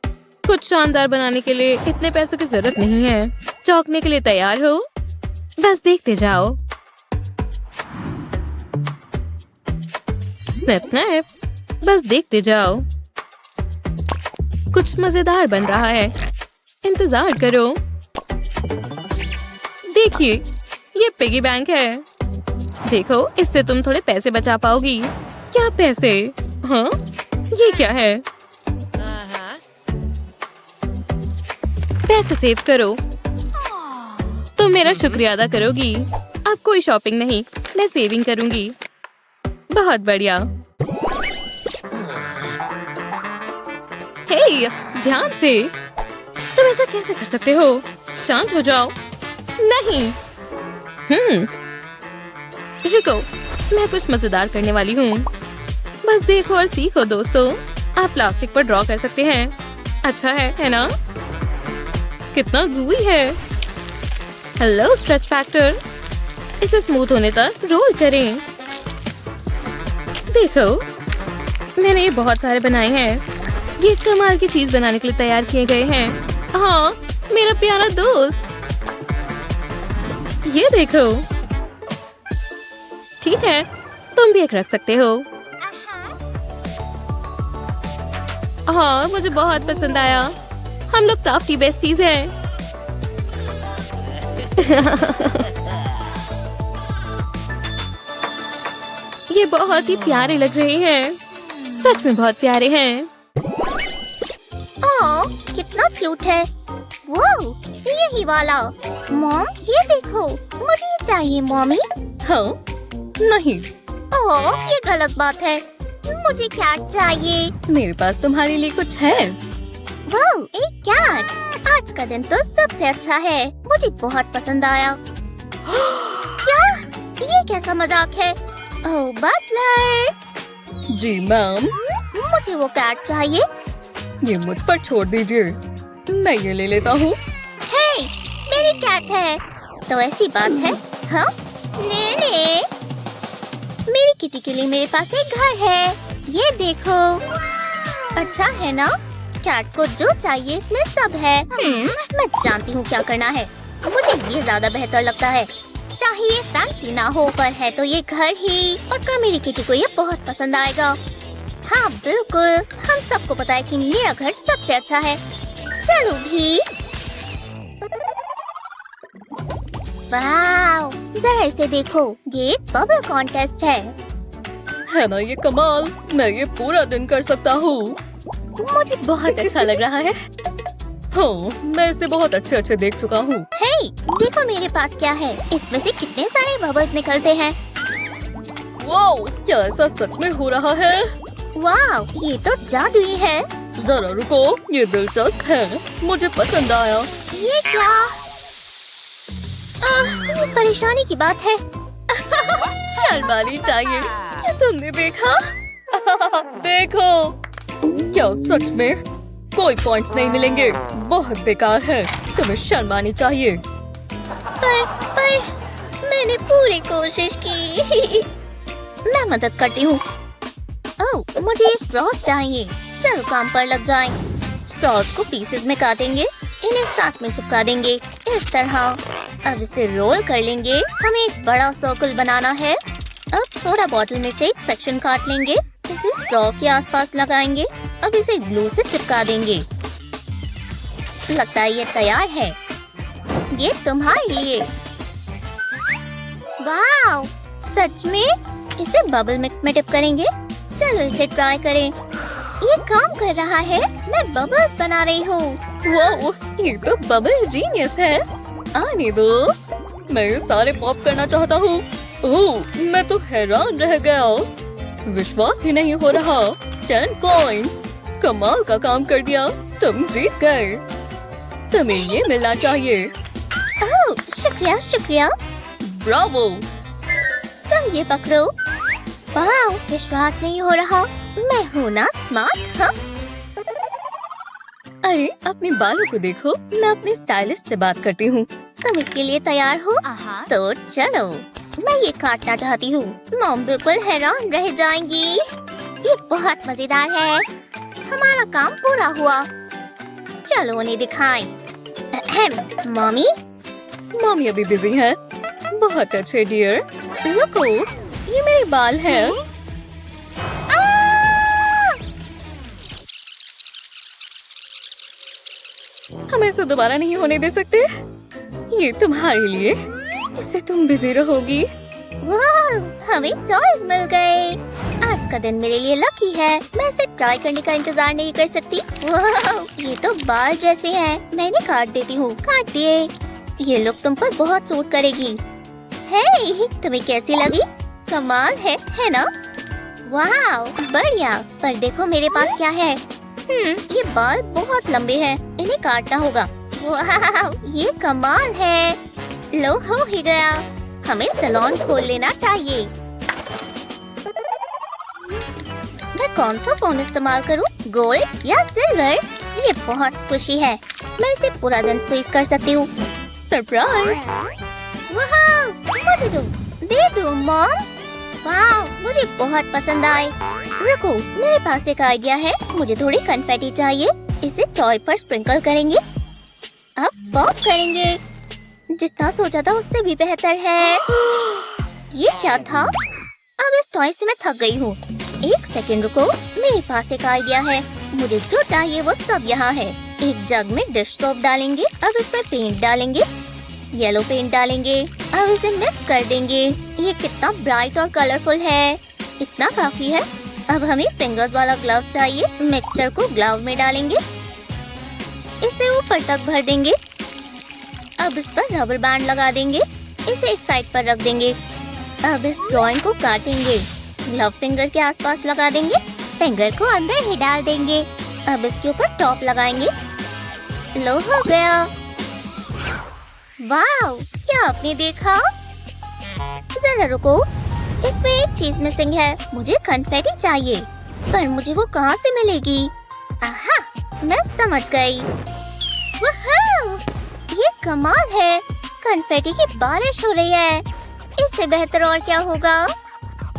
कुछ शानदार बनाने के लिए इतने पैसों की जरूरत नहीं है। चौंकने के लिए तैयार हो? बस देखते जाओ। स्नैप स्नैप, बस देखते जाओ। कुछ मजेदार बन रहा है। इंतजार करो। देखिए, ये पिगी बैंक है। देखो, इससे तुम थोड़े पैसे बचा पाओगी। क्या पैसे? हाँ, ये क्या है? पैसे सेव करो। तुम मेरा शुक्रिया अदा करोगी। अब कोई शॉपिंग नहीं, मैं सेविंग करूंगी। बहुत बढ़िया। हे, ध्यान से। तुम ऐसा कैसे कर सकते हो? शांत हो जाओ। नहीं। रुको, मैं कुछ मजेदार करने वाली हूँ। बस देखो और सीखो दोस्तों। आप प्लास्टिक पर ड्रॉ कर सकते हैं। अच्छा है ना? कितना गूई है। Hello stretch factor. इसे स्मूथ होने तक रोल करें। देखो, मैंने ये बहुत सारे बनाए हैं। ये कमाल की चीज बनाने के लिए तैयार किए गए हैं। हाँ, मेरा प्यारा दोस्त। ये देखो। ठीक है, तुम भी एक रख सकते हो। हाँ, मुझे बहुत पसंद आया। हम लोग क्राफ्टी बेस्टीज हैं। ये बहुत ही प्यारे लग रहे हैं। सच में बहुत प्यारे हैं। ओह, कितना क्यूट है। वो यही वाला। मॉम, ये देखो, मुझे ये चाहिए मॉमी। हाँ, नहीं। ओह, ये गलत बात है। मुझे कैट चाहिए। मेरे पास तुम्हारे लिए कुछ है। वाह, एक कैट। आज का दिन तो सबसे अच्छा है। मुझे बहुत पसंद आया। क्या? ये कैसा मजाक है? ओह बटलर। जी मैम। मुझे वो कैट चाहिए। ये मुझ पर छोड़ दीजिए, मैं ये ले लेता हूँ। हे, मेरी कैट है। तो ऐसी बात है? हाँ? ने। मेरी किटी के लिए मेरे पास एक घर है। ये देखो। अच्छा है ना? कैट को जो चाहिए इसमें सब है। मैं जानती हूँ क्या करना है। मुझे ये ज्यादा बेहतर लगता है। चाहे ये फैंसी ना हो, पर है तो ये घर ही। पक्का मेरी किटी को ये बहुत पसंद आएगा। हाँ बिल्कुल, हम सबको पता है कि मेरा घर सबसे अच्छा है। चलो भी। वाव, जरा इसे देखो। ये एक बबल कॉन्टेस्ट है ना ये कमाल। मैं ये पूरा दिन कर सकता हूँ। मुझे बहुत अच्छा लग रहा है। हाँ, मैं इसे बहुत अच्छे देख चुका हूँ। हे, देखो मेरे पास क्या है। इसमें से कितने सारे बबल्स निकलते हैं। वाओ, क्या ऐसा सच में हो रहा है? वाव, ये तो जादुई है। जरा रुको, ये दिलचस्प है। मुझे पसंद आया। ये क्या? ये परेशानी की बात है। शर्मानी चाहिए। क्या तुमने देखा? देखो, क्या सच में कोई पॉइंट्स नहीं मिलेंगे। बहुत बेकार है। तुम्हें शर्मानी चाहिए। पर मैंने पूरी कोशिश की। मैं मदद करती हूँ। ओह, मुझे ये स्प्रॉट्स चाहिए। चलो काम पर लग जाएं। स्प्रॉट्स को पीसेस में काटेंगे, इन्हें साथ में चिपका देंगे इस तरह। अब इसे रोल कर लेंगे। हमें एक बड़ा सर्कल बनाना है। अब सोडा बोतल में से एक सेक्शन काट लेंगे, इसे स्ट्रॉ के आसपास लगाएंगे। अब इसे ग्लू से चिपका देंगे। लगता है ये तैयार है। ये तुम्हारे लिए। वाव, सच में? इसे बबल मिक्स में डिप करेंगे। चलो इसे ट्राई करें। ये काम कर रहा है। मैं बबल्स बना रही हूँ। वाओ, ये तो बबल जीनियस है। आने दो, मैं ये सारे पॉप करना चाहता हूँ। ओह, मैं तो हैरान रह गया। विश्वास ही नहीं हो रहा। 10 पॉइंट्स। कमाल का काम कर दिया। तुम जीत गए। तुम्हें ये मिलना चाहिए। ओह, शुक्रिया शुक्रिया। ब्रावो। तुम ये पकड़ो। वाह, विश्वास नहीं हो रहा। मैं हूँ ना स्मार्ट। हाँ? अरे, अपने बालों को देखो। मैं अपने स्टाइलिस्ट से बात करती हूँ। तुम इसके लिए तैयार हो? तो चलो। मैं ये काटना चाहती हूँ। मॉम बिल्कुल हैरान रह जाएंगी। ये बहुत मजेदार है। हमारा काम पूरा हुआ। चलो उन्हें दिखाएं। मम्मी? मम्मी अभी बिजी है। बहुत अच्छे डियर। रुको, ये मेरे बाल हैं। हम ऐसा दोबारा नहीं होने दे सकते। ये तुम्हारे लिए, इससे तुम बिजी रहोगी। वाह, हमें टॉयज मिल गए। आज का दिन मेरे लिए लकी है। मैं इसे ट्राई करने का इंतजार नहीं कर सकती। वाह, ये तो बाल जैसे हैं। मैं इन्हें काट देती हूँ। काट दिए। ये लुक तुम पर बहुत सूट करेगी। हे, तुम्हें कैसी लगी? कमाल है ना? वाह, बढ़िया। पर देखो मेरे पास क्या है। ये बाल बहुत लंबे हैं। इन्हें काटना होगा। वाह, ये कमाल है। लो, हो ही गया। हमें सैलून खोल लेना चाहिए। मैं कौन सा फोन इस्तेमाल करूं? गोल्ड या सिल्वर? ये बहुत स्क्विशी है। मैं इसे पूरा दिन स्क्वीज कर सकती हूँ। सरप्राइज! वाह, मुझे दे दो मॉम। वाह, मुझे बहुत पसंद आए। रुको, मेरे पास एक आइडिया है। मुझे थोड़ी कन्फेटी चाहिए। इसे टॉय पर स्प्रिंकल करेंगे। अब पॉप करेंगे। जितना सोचा था उससे भी बेहतर है। ये क्या था? अब इस टॉय से मैं थक गई हूँ। एक सेकंड रुको, मेरे पास एक आइडिया है। मुझे जो चाहिए वो सब यहाँ है। एक जग में डिश सोप डालेंगे। अब इस पर पेंट डालेंगे। येलो पेंट डालेंगे। अब इसे मिक्स कर देंगे। ये कितना ब्राइट और कलरफुल है। इतना काफी है। अब हमें फिंगर्स वाला ग्लव चाहिए। मिक्सचर को ग्लव में डालेंगे। इसे ऊपर तक भर देंगे। अब इस पर रबर बैंड लगा देंगे। इसे एक साइड पर रख देंगे। अब इस ड्राइंग को काटेंगे। ग्लव फिंगर के आसपास लगा देंगे। फिंगर को अंदर ही डाल देंगे। अब इसके ऊपर टॉप लगाएंगे। लो, हो गया। वाह, क्या आपने देखा? जरा रुको, इसमें एक चीज मिसिंग है। मुझे कन्फेटी चाहिए, पर मुझे वो कहाँ से मिलेगी? आहा, मैं समझ गई। वाह, ये कमाल है। कन्फेटी की बारिश हो रही है। इससे बेहतर और क्या होगा?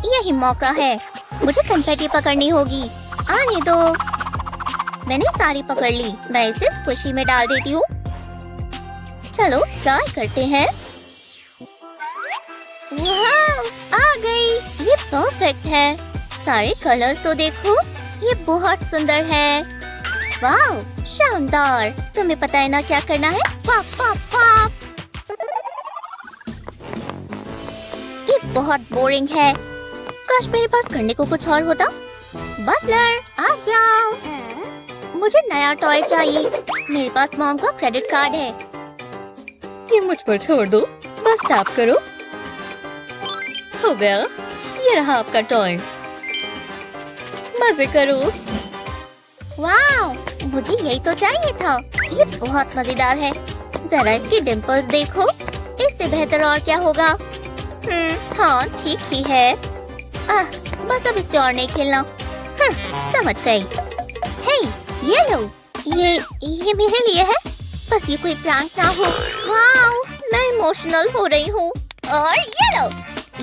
यही मौका है। मुझे कन्फेटी पकड़नी होगी। आने दो। मैंने सारी पकड़ ली। मैं इसे स्क्विशी में डाल देती हूँ। चलो ट्राई करते हैं। वाह, आ गई। ये परफेक्ट है। सारे कलर्स तो देखो। ये बहुत सुंदर है। वाह, शानदार। तुम्हें पता है ना क्या करना है? पाप पाप पाप। ये बहुत बोरिंग है। काश मेरे पास करने को कुछ और होता। बटलर, आ जाओ। मुझे नया टॉय चाहिए। मेरे पास मॉम का क्रेडिट कार्ड है। ये मुझ पर छोड़ दो। बस टैप करो। हो गया। ये रहा आपका टॉय। मजे करो। वाह, मुझे यही तो चाहिए था। ये बहुत मजेदार है। जरा इसकी डिम्पल्स देखो। इससे बेहतर और क्या होगा? हाँ, ठीक ही है। बस अब इससे और नहीं खेलना। समझ गई। हे, ये लो। ये मेरे लिए है। बस ये कोई प्रैंक ना हो। वाह, मैं इमोशनल हो रही हूँ। और ये लो,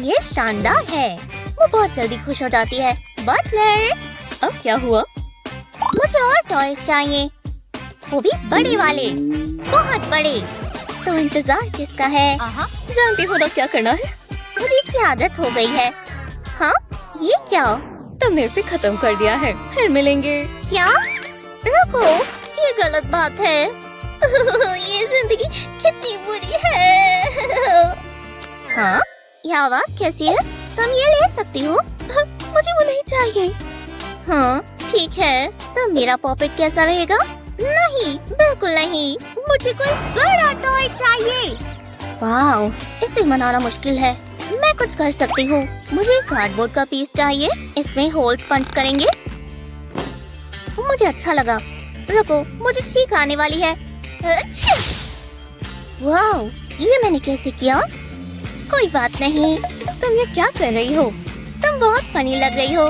ये शानदार है। वो बहुत जल्दी खुश हो जाती है। बटलर, अब क्या हुआ? मुझे और टॉयज चाहिए। वो भी बड़े वाले, बहुत बड़े। तो इंतजार किसका है? जानती हो ना क्या करना है? मुझे इसकी आदत हो गई है। हाँ, ये क्या? तुमने इसे खत्म कर दिया है। फिर मिलेंगे। क्या? रुको, ये गलत बात है। ये जिंदगी कितनी बुरी है। हाँ, ये आवाज कैसी है? तुम ये ले सकती हो। मुझे वो नहीं चाहिए। हाँ, ठीक है। तो मेरा पॉपेट कैसा रहेगा? नहीं, बिल्कुल नहीं। मुझे कोई बड़ा टॉय चाहिए। वाह, इसे मनाना मुश्किल है। मैं कुछ कर सकती हूँ। मुझे कार्डबोर्ड का पीस चाहिए। इसमें होल्स पंच करेंगे। मुझे अच्छा लगा। रुको, मुझे छींक आने वाली है। वाह, ये मैंने कैसे किया? कोई बात नहीं। तुम ये क्या कर रही हो? तुम बहुत फनी लग रही हो।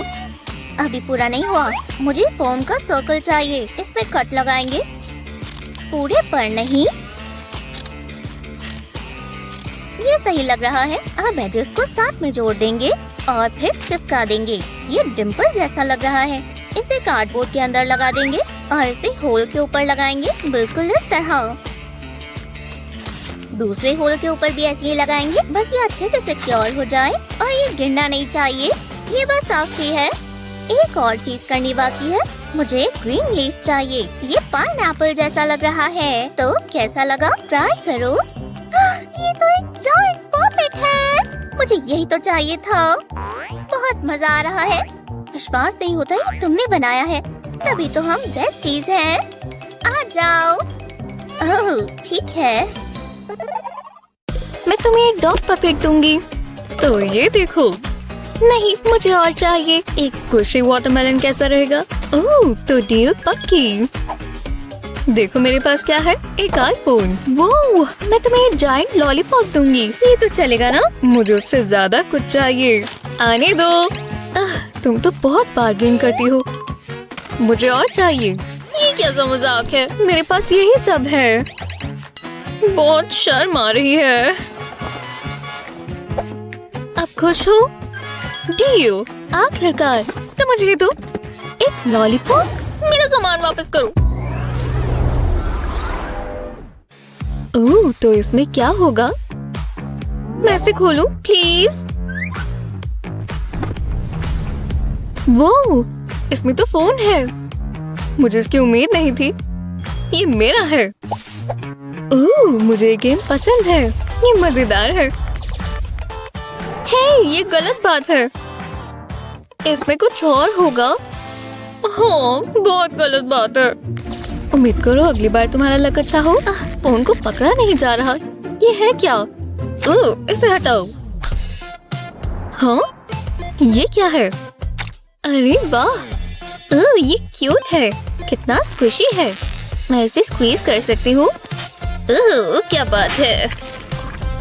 अभी पूरा नहीं हुआ। मुझे फोम का सर्कल चाहिए। इसमें कट लगाएंगे। पूरे पर नहीं। ये सही लग रहा है। अब एजेस को साथ में जोड़ देंगे और फिर चिपका देंगे। ये डिम्पल जैसा लग रहा है। इसे कार्डबोर्ड के अंदर लगा देंगे और इसे होल के ऊपर लगाएंगे, बिल्कुल इस तरह। दूसरे होल के ऊपर भी ऐसे ही लगाएंगे। बस ये अच्छे से सिक्योर हो जाए और ये गिरना नहीं चाहिए। ये बस आखिरी है। एक और चीज करनी बाकी है। मुझे ग्रीन लीफ चाहिए। ये पाइनएप्पल जैसा लग रहा है, तो कैसा लगा? ट्राई करो। ये तो एक जायंट पॉपेट है। मुझे यही तो चाहिए था। बहुत मजा आ रहा है। विश्वास नहीं होता ये तुमने बनाया है। तभी तो हम बेस्टीज हैं। आ जाओ। ओह, ठीक है। मैं तुम्हें एक डॉग पपेट दूंगी। तो ये देखो। नहीं, मुझे और चाहिए। एक स्क्विशी वाटरमेलन कैसा रहेगा? ओह, तो डील पक्की। देखो मेरे पास क्या है, एक आईफोन। वो मैं तुम्हें एक जायंट लॉलीपॉप दूंगी। ये तो चलेगा ना? मुझे उससे ज्यादा कुछ चाहिए। आने दो। तुम तो बहुत बार्गेन करती हो। मुझे और चाहिए। ये कैसा मजाक है? मेरे पास यही सब है। बहुत शर्म आ रही है। अब खुश हो? डील। आखिरकार। तो मुझे दो एक लॉलीपॉप। मेरा सामान वापस करो। ओह, तो इसमें क्या होगा? मैं इसे खोलूं प्लीज? वो इसमें तो फोन है। मुझे इसकी उम्मीद नहीं थी। ये मेरा है। ओह, मुझे ये गेम पसंद है। ये मजेदार है। हे, ये गलत बात है। इसमें कुछ और होगा। हाँ, बहुत गलत बात है। उम्मीद करो अगली बार तुम्हारा लक अच्छा हो। फोन को पकड़ा नहीं जा रहा। ये है क्या? ओह, इसे हटाओ। हाँ, ये क्या है? अरे वाह, ओह, ये क्यूट है। कितना स्क्विशी है। मैं इसे स्क्वीज कर सकती हूँ। ओह, क्या बात है।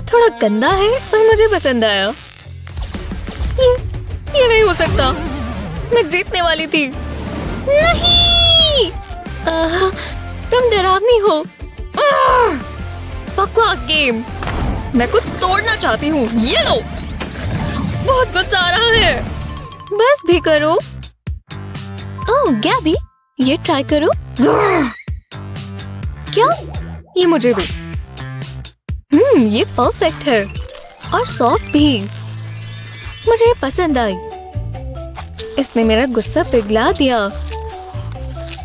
थोड़ा गंदा है पर मुझे पसंद आया। ये नहीं हो सकता। मैं जीतने वाली थी। नहीं, तुम डरावनी हो। बकवास गेम। मैं कुछ तोड़ना चाहती हूँ। ये लो। बहुत गुस्सा आ रहा है। बस भी करो। ओह, गैबी, ये ट्राई करो। क्या? ये मुझे दो। ये परफेक्ट है और सॉफ्ट भी। मुझे पसंद आई। इसने मेरा गुस्सा पिघला दिया।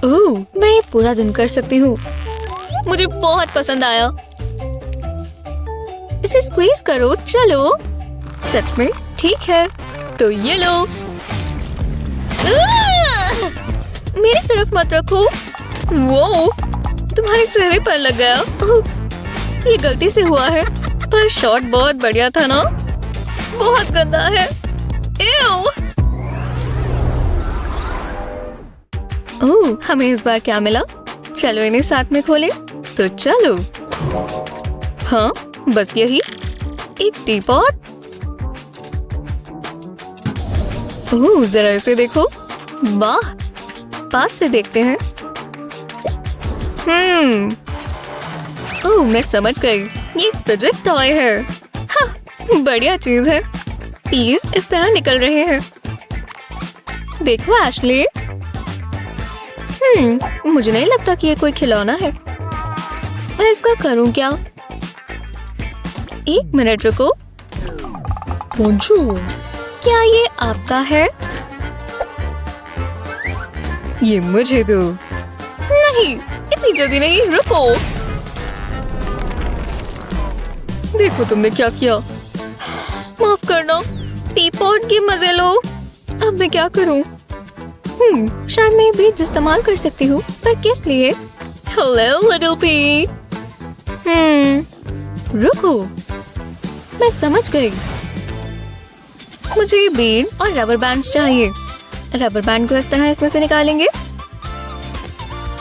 ओह, मैं ये पूरा दिन कर सकती हूँ। मुझे बहुत पसंद आया। इसे स्क्वीज करो। चलो। सच में? ठीक है, तो ये लो। मेरी तरफ मत रखो। वो तुम्हारे चेहरे पर लग गया। उप्स, ये गलती से हुआ है। पर शॉट बहुत बढ़िया था ना? बहुत गंदा है। एव। ओह, हमें इस बार क्या मिला? चलो इन्हें साथ में खोलें। तो चलो। हाँ, बस यही। एक टी पॉट। ओह, जरा इसे देखो। वाह, पास से देखते हैं। ओह, मैं समझ गई। ये फिजिट टॉय है। हाँ, बढ़िया चीज है। पीस इस तरह निकल रहे हैं। देखो एशली। मुझे नहीं लगता कि ये कोई खिलौना है। मैं इसका करूं क्या? एक मिनट रुको। बोंजूर, क्या ये आपका है? ये मुझे दो। नहीं, इतनी जल्दी नहीं, रुको। देखो तुमने क्या किया। माफ करना। टीपॉट के मजे लो। अब मैं क्या करूं? शायद मैं बीज इस्तेमाल कर सकती हूँ, पर किस लिए? Hello little P. रुको, मैं समझ गई। मुझे बीड और रबर बैंड्स चाहिए। रबर बैंड को इस तरह इसमें से निकालेंगे।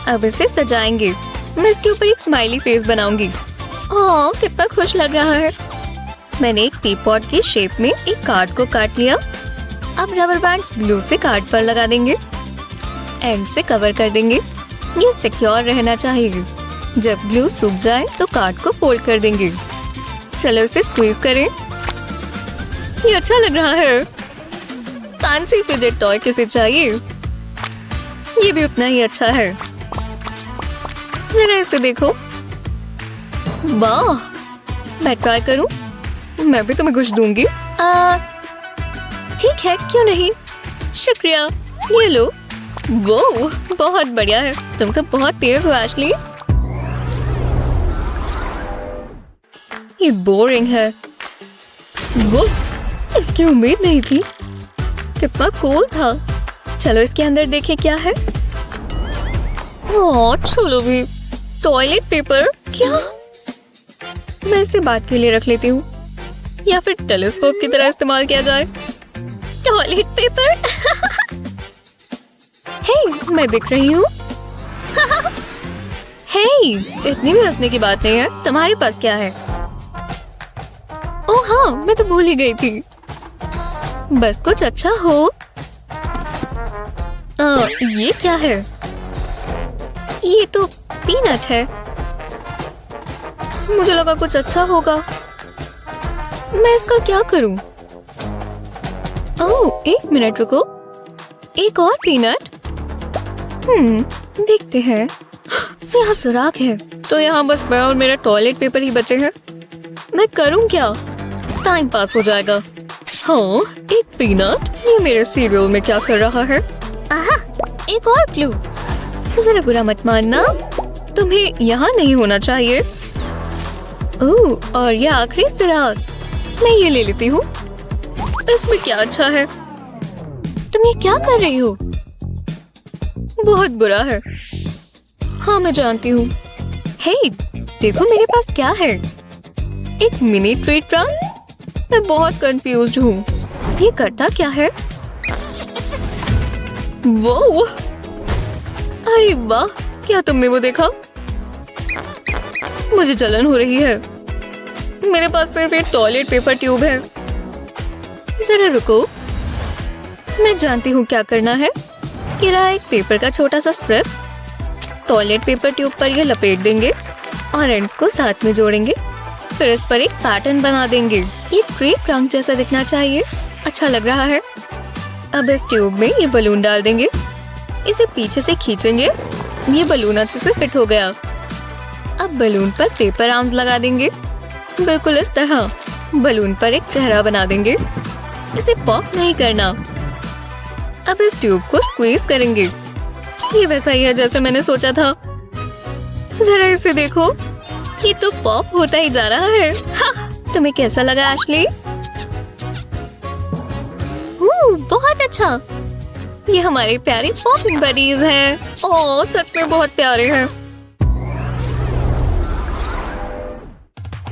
अब इसे सजाएंगे। मैं इसके ऊपर एक स्माइली फेस बनाऊंगी। ओह, कितना खुश लग रहा है। मैंने एक टी पॉट की शेप में एक कार्ड को काट लिया। अब रबर बैंड्स ग्लू से कार्ड पर लगा देंगे। एंड से कवर कर देंगे। ये सिक्योर रहना चाहिए। जब ग्लू सूख जाए तो कार्ड को फोल्ड कर देंगे। चलो इसे स्क्वीज करें। ये अच्छा लग रहा है। फैंसी फिजेट टॉय किसे चाहिए? ये भी उतना ही अच्छा है। जरा इसे देखो। वाह, मैं ट्राई करूं? मैं भी तुम्हें कुछ दूंगी। ठीक है, क्यों नहीं। शुक्रिया। ये लो। वो बहुत बढ़िया है, तुम तो बहुत तेज हो एशली। ये बोरिंग है। वो इसकी उम्मीद नहीं थी। कितना कूल था। चलो इसके अंदर देखें क्या है। ओह चलो भी। टॉयलेट पेपर क्या? मैं इसे बात के लिए रख लेती हूँ, या फिर टेलीस्कोप की तरह इस्तेमाल किया जाए। टॉयलेट पेपर हे, मैं दिख रही हूँ। हे, इतनी भी हंसने की बात नहीं है। तुम्हारे पास क्या है? ओह हाँ, मैं तो भूल ही गई थी। बस कुछ अच्छा हो। ये क्या है? ये तो पीनट है। मुझे लगा कुछ अच्छा होगा। मैं इसका क्या करूं? ओह, एक मिनट रुको। एक और पीनट। देखते हैं। यहाँ सुराख है, तो यहाँ बस मैं और मेरा टॉयलेट पेपर ही बचे हैं। मैं करूं क्या? टाइम पास हो जाएगा। हाँ, एक पीनट। ये मेरे सीरियल में क्या कर रहा है? आहा, एक और क्लू। जरा बुरा मत मानना, तुम्हें यहाँ नहीं होना चाहिए। ओह, और ये आखिरी सुराख। मैं ये ले लेती हूँ। इसमें क्या अच्छा है? तुम ये क्या कर रही हो? बहुत बुरा है। हाँ मैं जानती हूँ। हे, देखो मेरे पास क्या है। एक मिनी ट्री ट्रंक। मैं बहुत कंफ्यूज्ड हूँ। ये करता क्या है? वो, अरे वाह, क्या तुमने वो देखा? मुझे जलन हो रही है। मेरे पास सिर्फ एक टॉयलेट पेपर ट्यूब है। जरा रुको, मैं जानती हूँ क्या करना है। ये रहा एक पेपर का छोटा सा स्ट्रिप। टॉयलेट पेपर ट्यूब पर ये लपेट देंगे और एंड्स को साथ में जोड़ेंगे। फिर इस पर एक पैटर्न बना देंगे। ये ट्री ट्रंक जैसा दिखना चाहिए। अच्छा लग रहा है। अब इस ट्यूब में ये बलून डाल देंगे। इसे पीछे से खींचेंगे। ये बलून अच्छे से फिट हो गया। अब बलून पर पेपर राउंड लगा देंगे, बिल्कुल इस तरह। बलून पर एक चेहरा बना देंगे। इसे पॉप नहीं करना। अब इस ट्यूब को स्क्वीज करेंगे। ये वैसा ही है जैसे मैंने सोचा था। जरा इसे देखो, ये तो पॉप होता ही जा रहा है। हाँ, तुम्हें कैसा लगा एशली? बहुत अच्छा। ये हमारे प्यारे पॉपिंग बडीज हैं। ओह, सच में बहुत प्यारे हैं।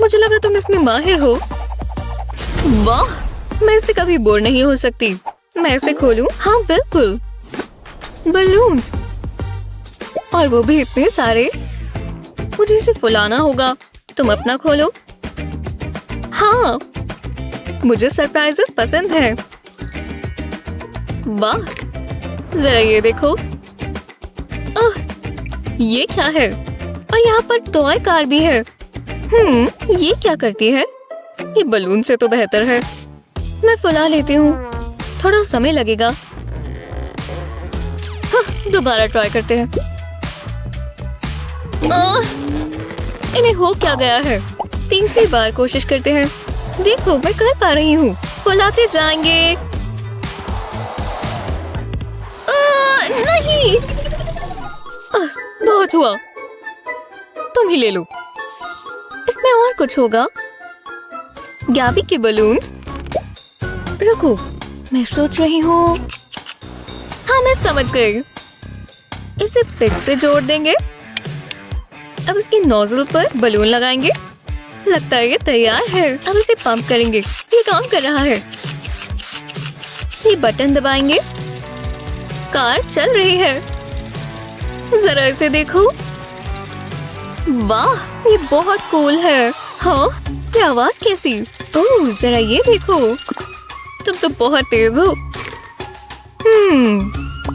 मुझे लगा तुम इसमें माहिर हो। वाह, मैं इससे कभी बोर नहीं हो सकती। मैं इसे खोलूं? हाँ बिल्कुल। बलून्स, और वो भी इतने सारे। मुझे इसे फुलाना होगा। तुम अपना खोलो। हाँ, मुझे सरप्राइजेस पसंद है। वाह, जरा ये देखो। ओह, ये क्या है? और यहाँ पर टॉय कार भी है। ये क्या करती है? ये बलून से तो बेहतर है। मैं फुला लेती हूँ, थोड़ा समय लगेगा। दोबारा ट्राई करते हैं। इन्हें हो क्या गया है? तीसरी बार कोशिश करते हैं। देखो मैं कर पा रही हूँ। फुलाते जाएंगे। नहीं, बहुत हुआ। तुम ही ले लो। इसमें और कुछ होगा। गैबी के बलून्स। रुको, मैं सोच रही हूँ। हाँ मैं समझ गई। इसे पिन से जोड़ देंगे। अब इसकी नोजल पर बलून लगाएंगे। लगता है ये तैयार है। अब इसे पंप करेंगे। ये काम कर रहा है। ये बटन दबाएंगे। कार चल रही है। जरा इसे देखो। वाह, ये बहुत कूल है। हाँ, ये आवाज कैसी? ओह, जरा ये देखो। तुम तो बहुत तेज हो।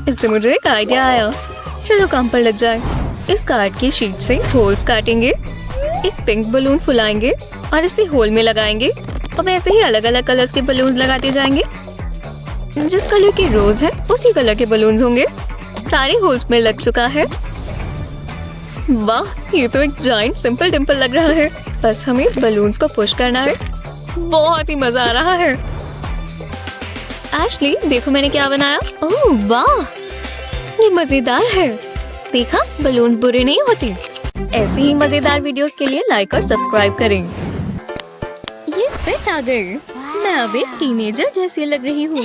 इससे मुझे एक आइडिया आया। चलो काम पर लग जाए। इस कार्ड की शीट से होल्स काटेंगे। एक पिंक बलून फुलाएंगे और इसे होल में लगाएंगे। अब ऐसे ही अलग अलग कलर्स के बलून लगाते जाएंगे। जिस कलर की रोज है उसी कलर के बलून्स होंगे। सारे होल्स में लग चुका है। वाह, ये तो एक जायंट सिंपल डिंपल लग रहा है। बस हमें बलून्स को पुश करना है। बहुत ही मजा आ रहा है। एशली, देखो मैंने क्या बनाया। ओह वाह, कितनी मजेदार है। देखा, बलून बुरे नहीं होते। ऐसी ही मजेदार वीडियोस के लिए लाइक और सब्सक्राइब करें। ये फिट आ गए। मैं अब एक टीनेजर जैसी लग रही हूँ।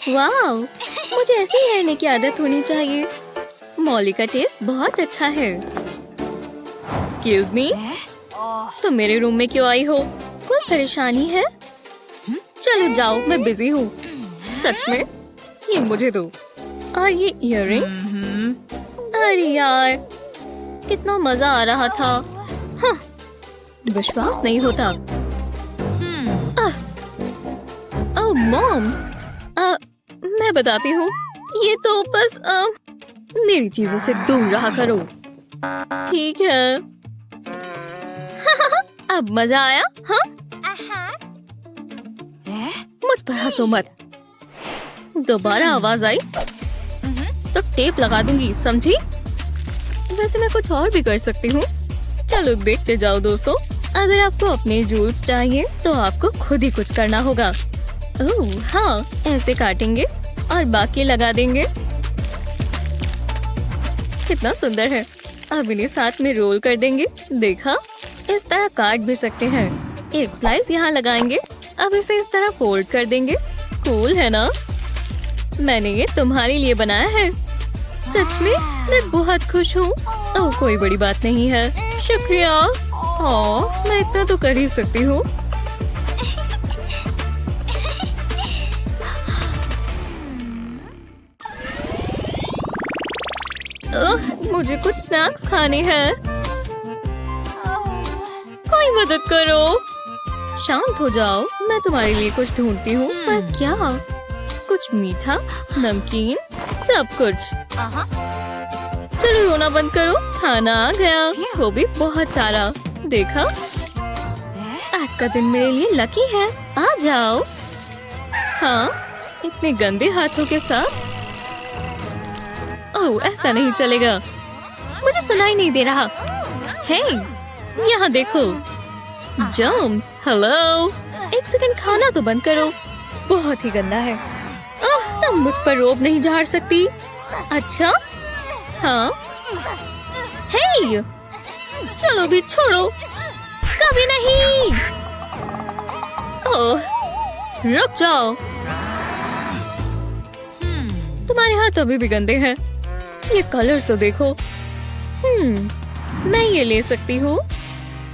वाओ, मुझे ऐसे ही रहने की आदत होनी चाहिए। मॉली का टेस्ट बहुत अच्छा है। एक्सक्यूज मी, तुम मेरे रूम में क्यों आई हो? कोई परेशानी है? चलो जाओ, मैं बिजी हूँ। सच में? ये मुझे दो। और ये इयररिंग्स? अरे यार, कितना मजा आ रहा था। हाँ, विश्वास नहीं होता। ओह मॉम, मैं बताती हूँ, ये तो बस मेरी चीजों से दूर रहा करो। ठीक है। अब मजा आया? हाँ? मुझ पर हंसो मत। दोबारा आवाज आई तो टेप लगा दूंगी, समझी? वैसे मैं कुछ और भी कर सकती हूँ। चलो देखते जाओ दोस्तों। अगर आपको अपने जूल्स चाहिए तो आपको खुद ही कुछ करना होगा। ओह हाँ, ऐसे काटेंगे और बाकी लगा देंगे। कितना सुंदर है। अब इन्हें साथ में रोल कर देंगे। देखा, इस तरह काट भी सकते हैं। एक स्लाइस यहाँ लगाएंगे। अब इसे इस तरह फोल्ड कर देंगे। कूल है ना? मैंने ये तुम्हारे लिए बनाया है। सच में मैं बहुत खुश हूँ। ओह, कोई बड़ी बात नहीं है। शुक्रिया। ओह, मैं इतना तो कर ही सकती हूँ। मुझे कुछ स्नैक्स खाने हैं। कोई मदद करो। शांत हो जाओ, मैं तुम्हारे लिए कुछ ढूंढती हूँ। पर क्या? कुछ मीठा, नमकीन, सब कुछ। चलो रोना बंद करो, खाना आ गया, वो भी बहुत सारा। देखा, आज का दिन मेरे लिए लकी है। आ जाओ। हाँ, इतने गंदे हाथों के साथ। ओह, ऐसा नहीं चलेगा। मुझे सुनाई नहीं दे रहा। हे, यहाँ देखो। जर्म्स। हेलो, एक सेकंड, खाना तो बंद करो। बहुत ही गंदा है। तुम मुझ पर रोब नहीं झाड़ सकती। अच्छा? हाँ। हे, चलो भी छोड़ो। कभी नहीं। ओह, रुक जाओ। तुम्हारे हाथ अभी भी गंदे हैं। ये कलर्स तो देखो। मैं ये ले सकती हूँ।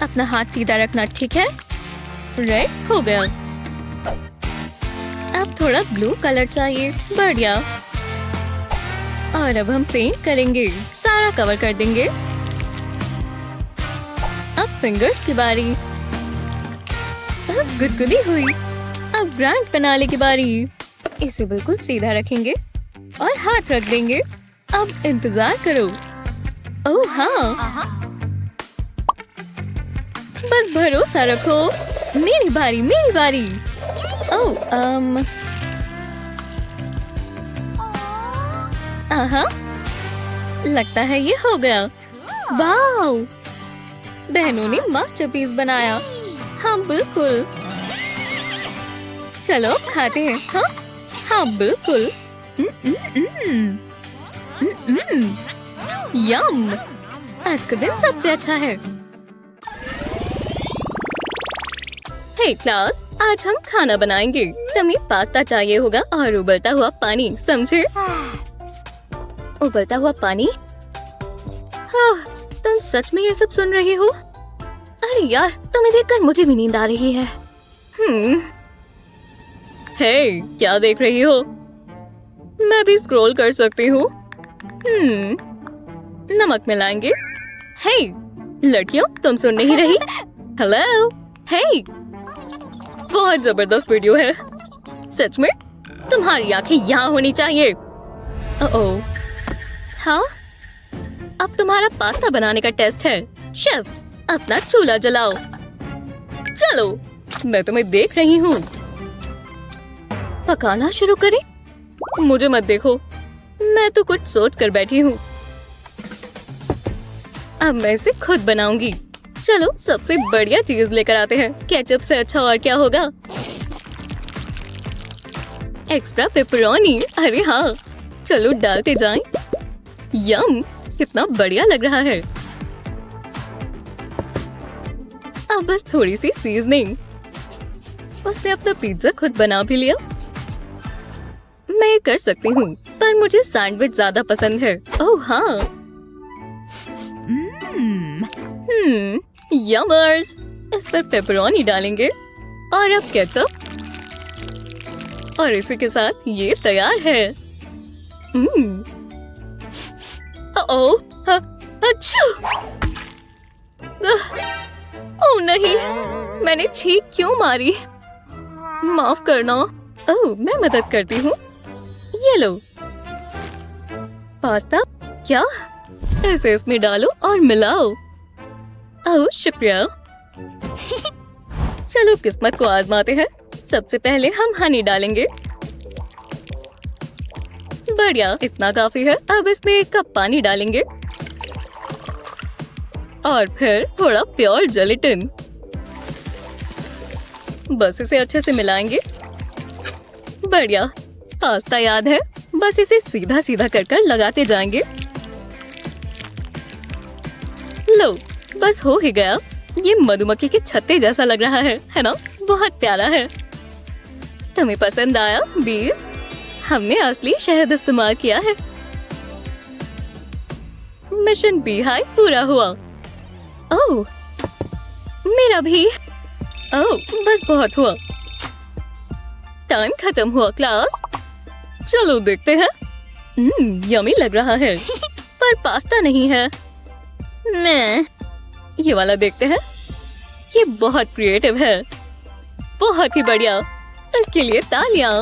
अपना हाथ सीधा रखना, ठीक है? रेड हो गया। अब थोड़ा ब्लू कलर चाहिए। बढ़िया। और अब हम पेंट करेंगे। सारा कवर कर देंगे। अब फिंगर्स की बारी। अब गुदगुदी हुई। अब ग्रैंड फिनाले की बारी। इसे बिल्कुल सीधा रखेंगे और हाथ रख देंगे। अब इंतजार करो। ओह हाँ, बस भरोसा रखो। मेरी बारी, मेरी बारी। ओह लगता है ये हो गया। वाओ, बहनों ने मास्टरपीस बनाया। हाँ बिल्कुल। चलो खाते हैं। हाँ हाँ बिल्कुल। यम, आज का दिन सबसे अच्छा है। हे क्लास, आज हम खाना बनाएंगे। तुम्हें पास्ता चाहिए होगा और उबलता हुआ पानी, समझे? उबलता हुआ पानी? हाँ, तुम सच में ये सब सुन रही हो? अरे यार, तुम्हें देखकर मुझे भी नींद आ रही है। हे, क्या देख रही हो? मैं भी स्क्रॉल कर सकती हूँ। नमक मिलाएंगे। हे, लड़कियों, तुम सुन नहीं रही? हेलो, हे, बहुत जबरदस्त वीडियो है। सच में? तुम्हारी आंखें यहाँ होनी चाहिए। ओह, हाँ, अब तुम्हारा पास्ता बनाने का टेस्ट है। शेफ्स, अपना चूल्हा जलाओ। चलो, मैं तुम्हें देख रही हूँ। पकाना शुरू करें? मुझे मत देखो, मैं तो कुछ सोच कर बैठी हूँ। अब मैं इसे खुद बनाऊंगी। चलो, सबसे बढ़िया चीज लेकर आते हैं। केचप से अच्छा और क्या होगा? Extra pepperoni. अरे हाँ, चलो डालते जाएं। यम, कितना बढ़िया लग रहा है। अब बस थोड़ी सी सीजनिंग। उसने अपना पिज्जा खुद बना भी लिया। मैं ये कर सकती हूँ, पर मुझे सैंडविच ज्यादा पसंद है। ओह हाँ, यमर्स। इस पर पेपरोनी डालेंगे और अब केचप, और इसी के साथ ये तैयार है। ओह, अच्छा। ओह नहीं, मैंने छींक क्यों मारी? माफ करना। ओह, मैं मदद करती हूँ। ये लो पास्ता। क्या? इसे इसमें डालो और मिलाओ। ओह शुक्रिया। चलो किस्मत को आजमाते हैं। सबसे पहले हम हनी डालेंगे। बढ़िया, इतना काफी है। अब इसमें 1 कप पानी डालेंगे और फिर थोड़ा प्योर जेलेटिन। बस इसे अच्छे से मिलाएंगे। बढ़िया, पास्ता याद है। बस इसे सीधा सीधा कर लगाते जाएंगे। लो, बस हो ही गया। ये मधुमक्खी के छत्ते जैसा लग रहा है ना? बहुत प्यारा है। तुम्हें पसंद आया बीज? हमने असली शहद इस्तेमाल किया है। मिशन बी हाई पूरा हुआ। ओह, मेरा भी। ओह, बस बहुत हुआ। टाइम खत्म हुआ क्लास। चलो देखते हैं। यमी लग रहा है, पर पास्ता नहीं है। मैं ये वाला देखते हैं। ये बहुत क्रिएटिव है। बहुत ही बढ़िया। इसके लिए तालियां।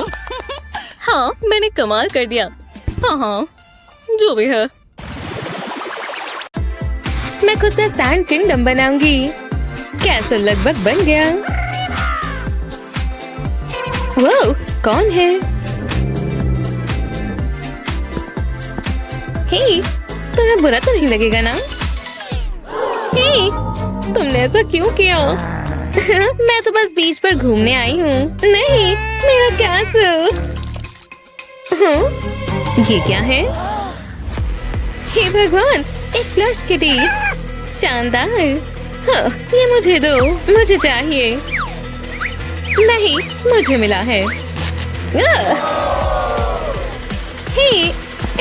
हाँ, मैंने कमाल कर दिया। हाँ, जो भी है। मैं खुद का सैंड किंगडम बनाऊंगी। कैसल लगभग बन गया। वो कौन है? हे, तुम्हें बुरा तो नहीं लगेगा ना? हे, तुमने ऐसा क्यों किया? मैं तो बस बीच पर घूमने आई हूँ। नहीं, मेरा कैसल। ये क्या है? हे भगवान, एक प्लश किटी। शानदार। हाँ, ये मुझे दो, मुझे चाहिए। नहीं, मुझे मिला है। हे,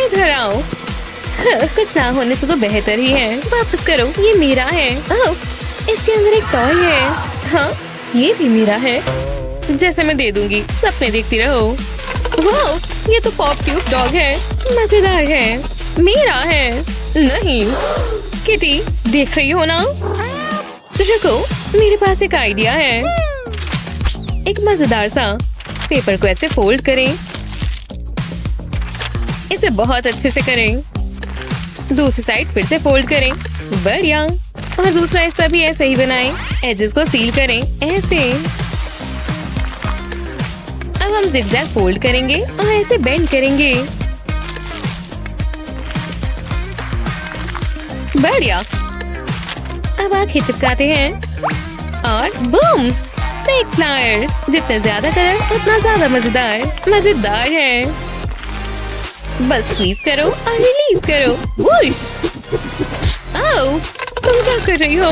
इधर आओ। कुछ ना होने से तो बेहतर ही है। वापस करो, ये मेरा है। ओह, इसके अंदर एक टॉय है। हाँ, ये भी मेरा है। जैसे मैं दे दूंगी, सपने देखती रहो। वो, ये तो पॉप ट्यूब डॉग है। मजेदार है। मेरा है। नहीं, किटी देख रही हो ना? रुको, मेरे पास एक आइडिया है। एक मजेदार सा। पेपर को ऐसे फोल्ड करें। इसे बहुत अच्छे से करें। दूसरी साइड फिर से फोल्ड करें। बढ़िया। और दूसरा हिस्सा भी ऐसे ही बनाएं। एजेस को सील करें ऐसे। अब हम जिगजैग फोल्ड करेंगे और ऐसे बेंड करेंगे। बढ़िया। अब आंखें चिपकाते हैं और बूम, स्नेक फ्लावर। जितने ज्यादा कलर उतना ज्यादा मजेदार। मजेदार है। बस स्क्वीज करो और रिलीज करो। वुश! ओह, तुम क्या कर रही हो?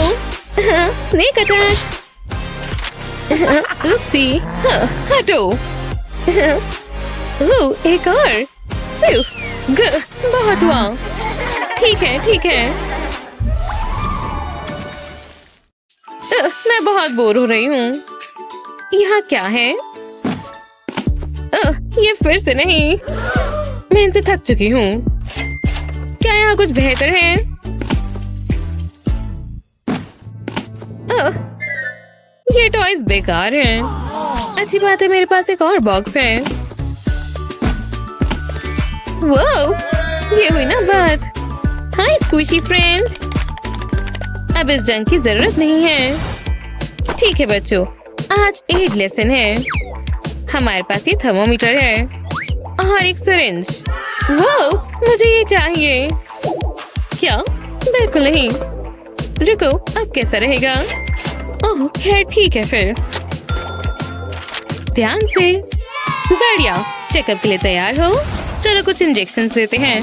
Snake attack. उपसी। हटो। ओह, एक और। बहुत हुआ। ठीक है, ठीक है। मैं बहुत बोर हो रही हूँ। यहाँ क्या है? ये फिर से नहीं। मैं इनसे थक चुकी हूँ। क्या यहाँ कुछ बेहतर है? ये टॉयज बेकार हैं। अच्छी बात है, मेरे पास एक और बॉक्स है। वो, ये हुई ना बात। हाय स्क्विशी फ्रेंड। अब इस जंग की जरूरत नहीं है। ठीक है बच्चों, आज एड लेसन है। हमारे पास ये थर्मोमीटर है और एक सिरिंज। वो, मुझे ये चाहिए। क्या? बिल्कुल नहीं। रुको, अब कैसा रहेगा? ओह, खैर ठीक है फिर। ध्यान से। बढ़िया। चेकअप के लिए तैयार हो? चलो कुछ इंजेक्शंस देते हैं।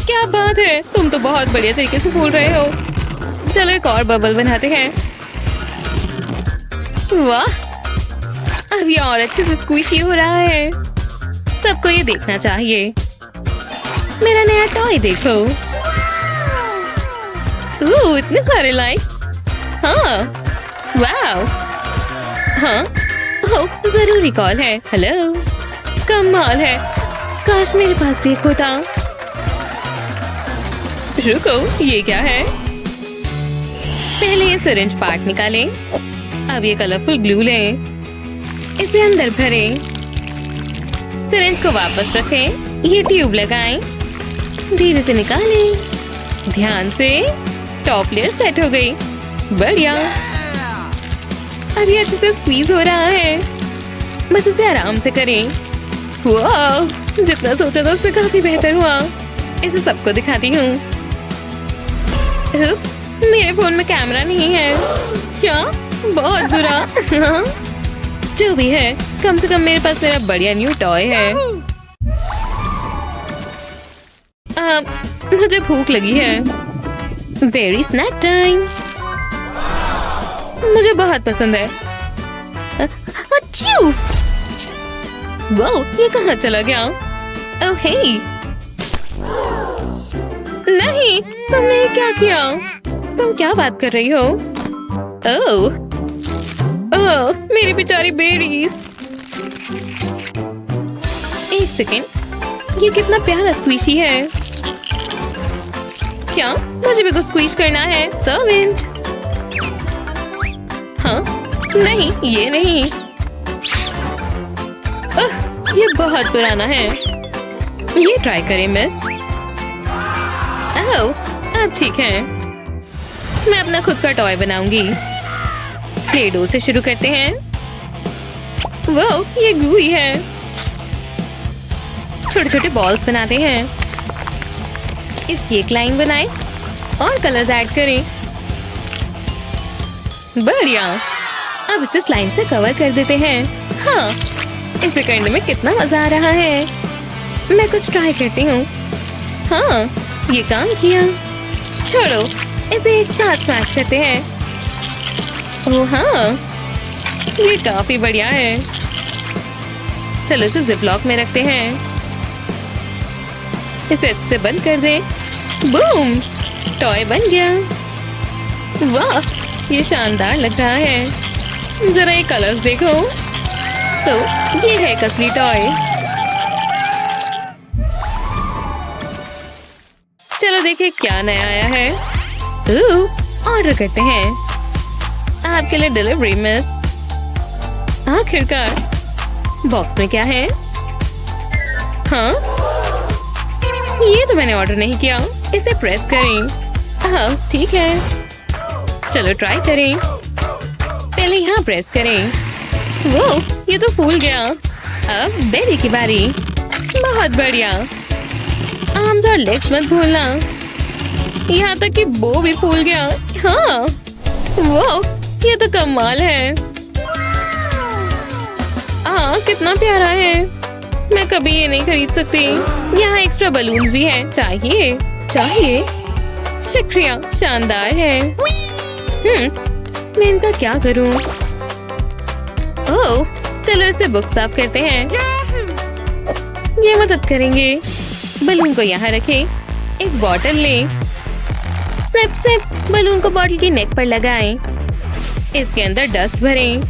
क्या बात है, तुम तो बहुत बढ़िया तरीके से फूल रहे हो। चलो एक और बबल बनाते हैं। वाह, अब ये और अच्छे से स्क्विशी हो रहा है। सबको ये देखना चाहिए। मेरा नया टॉय देखो। इतने सारे लाइक्स। हाँ, वाह, हाँ, ओह, जरूरी कॉल है। हेलो, कमाल है। काश मेरे पास भी एक होता। रुको, ये क्या है? पहले ये सिरिंज पार्ट निकालें। अब ये कलरफुल ग्लू लें, इसे अंदर भरें, सिरिंज को वापस रखें, ये ट्यूब लगाएं, धीरे से निकालें, ध्यान से। टॉप लेयर सेट हो गई। बढ़िया। अब ये अच्छे से स्क्वीज हो रहा है। बस इसे आराम से करें। वाह, जितना सोचा था उससे काफी बेहतर हुआ। इसे सबको दिखाती हूँ। मेरे फोन में कैमरा नहीं है। क्या? बहुत बुरा। जो भी है, कम से कम मेरे पास मेरा बढ़िया न्यू टॉय है। मुझे भूख लगी है। Very snack time. मुझे बहुत पसंद है। अच्छू! वाओ, ये कहाँ चला गया? ओह हे! नहीं, तुमने ये क्या किया? तुम क्या बात कर रही हो? ओह, मेरी बेचारी बेरीज। एक सेकेंड, ये कितना प्यारा स्क्वीशी है। क्या मुझे भी कुछ स्क्वीश करना है? सर्वेंट। हाँ, नहीं, ये नहीं। ये बहुत पुराना है। ये ट्राई करें मिस। ओह, अब ठीक है। मैं अपना खुद का टॉय बनाऊंगी। प्ले डो से शुरू करते हैं। वो ये गूई है। छोटे छोटे बॉल्स बनाते हैं। इसकी एक लाइन बनाएं और कलर्स ऐड करें। बढ़िया। अब इसे स्लाइम से कवर कर देते हैं। हाँ, इसे करने में कितना मजा आ रहा है। मैं कुछ ट्राई करती हूँ। हाँ, ये काम किया। छोड़ो, इसे एक साथ स्मैश करते हैं। ओह हाँ, ये काफी बढ़िया है। चलो इसे जिप-लॉक में रखते हैं। इसे अच्छे से बंद कर दे। बूम, टॉय बन गया। वाह, ये शानदार लग रहा है। जरा ये कलर्स देखो। तो ये है एक असली टॉय। चलो देखें क्या नया आया है। ऑर्डर करते हैं। आपके लिए डिलीवरी मिस। आखिरकार बॉक्स में क्या है? हाँ, ये तो मैंने ऑर्डर नहीं किया। इसे प्रेस करें। हाँ, ठीक है। चलो ट्राई करें। पहले यहाँ प्रेस करें। वो ये तो फूल गया। अब बेरी की बारी। बहुत बढ़िया। आर्म्स और लेग्स मत भूलना। यहाँ तक कि बो भी फूल गया। हाँ, वो ये तो कमाल है। हाँ, कितना प्यारा है। मैं कभी ये नहीं खरीद सकती। यहाँ एक्स्ट्रा बलून्स भी हैं। चाहिए? चाहिए? शुक्रिया, शानदार है। मैं इनका क्या करूँ? ओह, चलो इसे बुक साफ करते हैं। ये मदद करेंगे। बलून को यहाँ रखें। एक बॉटल लें। स्निप स्निप, बलून को बॉटल की नेक पर लगाएं। इसके अंदर डस्ट भरें।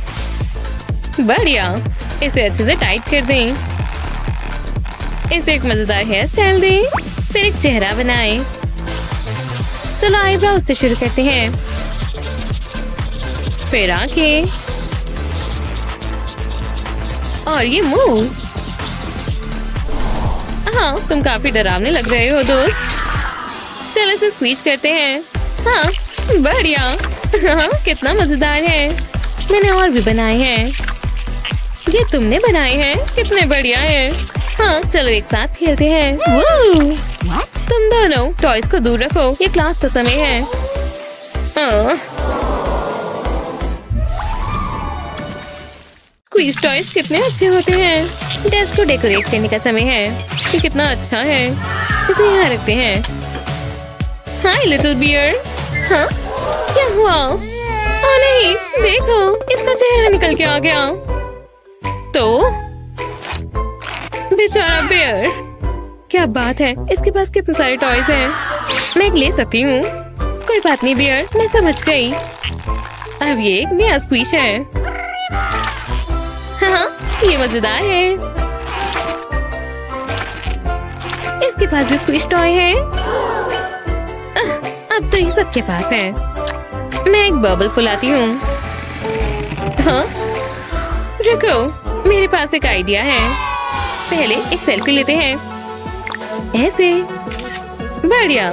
बढ़िया। इसे अच्छे से टाइट कर दें। इसे एक मजेदार हेयर स्टाइल दें। फिर एक चेहरा बनाएं। चलो आईब्रोज से शुरू करते हैं। फिर आंखें और ये मुंह। हाँ, तुम काफी डरावने लग रहे हो दोस्त। चलो इसे स्क्वीज करते हैं। हाँ, बढ़िया। हाँ, कितना मजेदार है। मैंने और भी बनाए हैं। ये तुमने बनाए हैं? कितने बढ़िया है। हाँ, चलो एक साथ खेलते हैं। तुम दोनों टॉयज को दूर रखो। ये क्लास का समय है। स्क्वीज टॉयज कितने अच्छे होते हैं। डेस्क को डेकोरेट करने का समय है। ये कितना अच्छा है। इसे यहाँ रखते हैं। हाय लिटिल बियर। हाँ क्या हुआ? ओ नहीं, देखो इसका चेहरा निकल के आ गया। तो बेचारा बियर। क्या बात है, इसके पास कितने सारे टॉयज हैं। मैं एक ले सकती हूँ। कोई बात नहीं बियर, मैं समझ गई। अब ये एक नया स्क्वीश है। हाँ ये मजेदार है। इसके पास भी स्क्वीश टॉय है। अब तो ये सबके पास है। मैं एक बबल फुलाती हूँ। हाँ रुको, मेरे पास एक आइडिया है। पहले एक सेल्फी लेते हैं। ऐसे बढ़िया।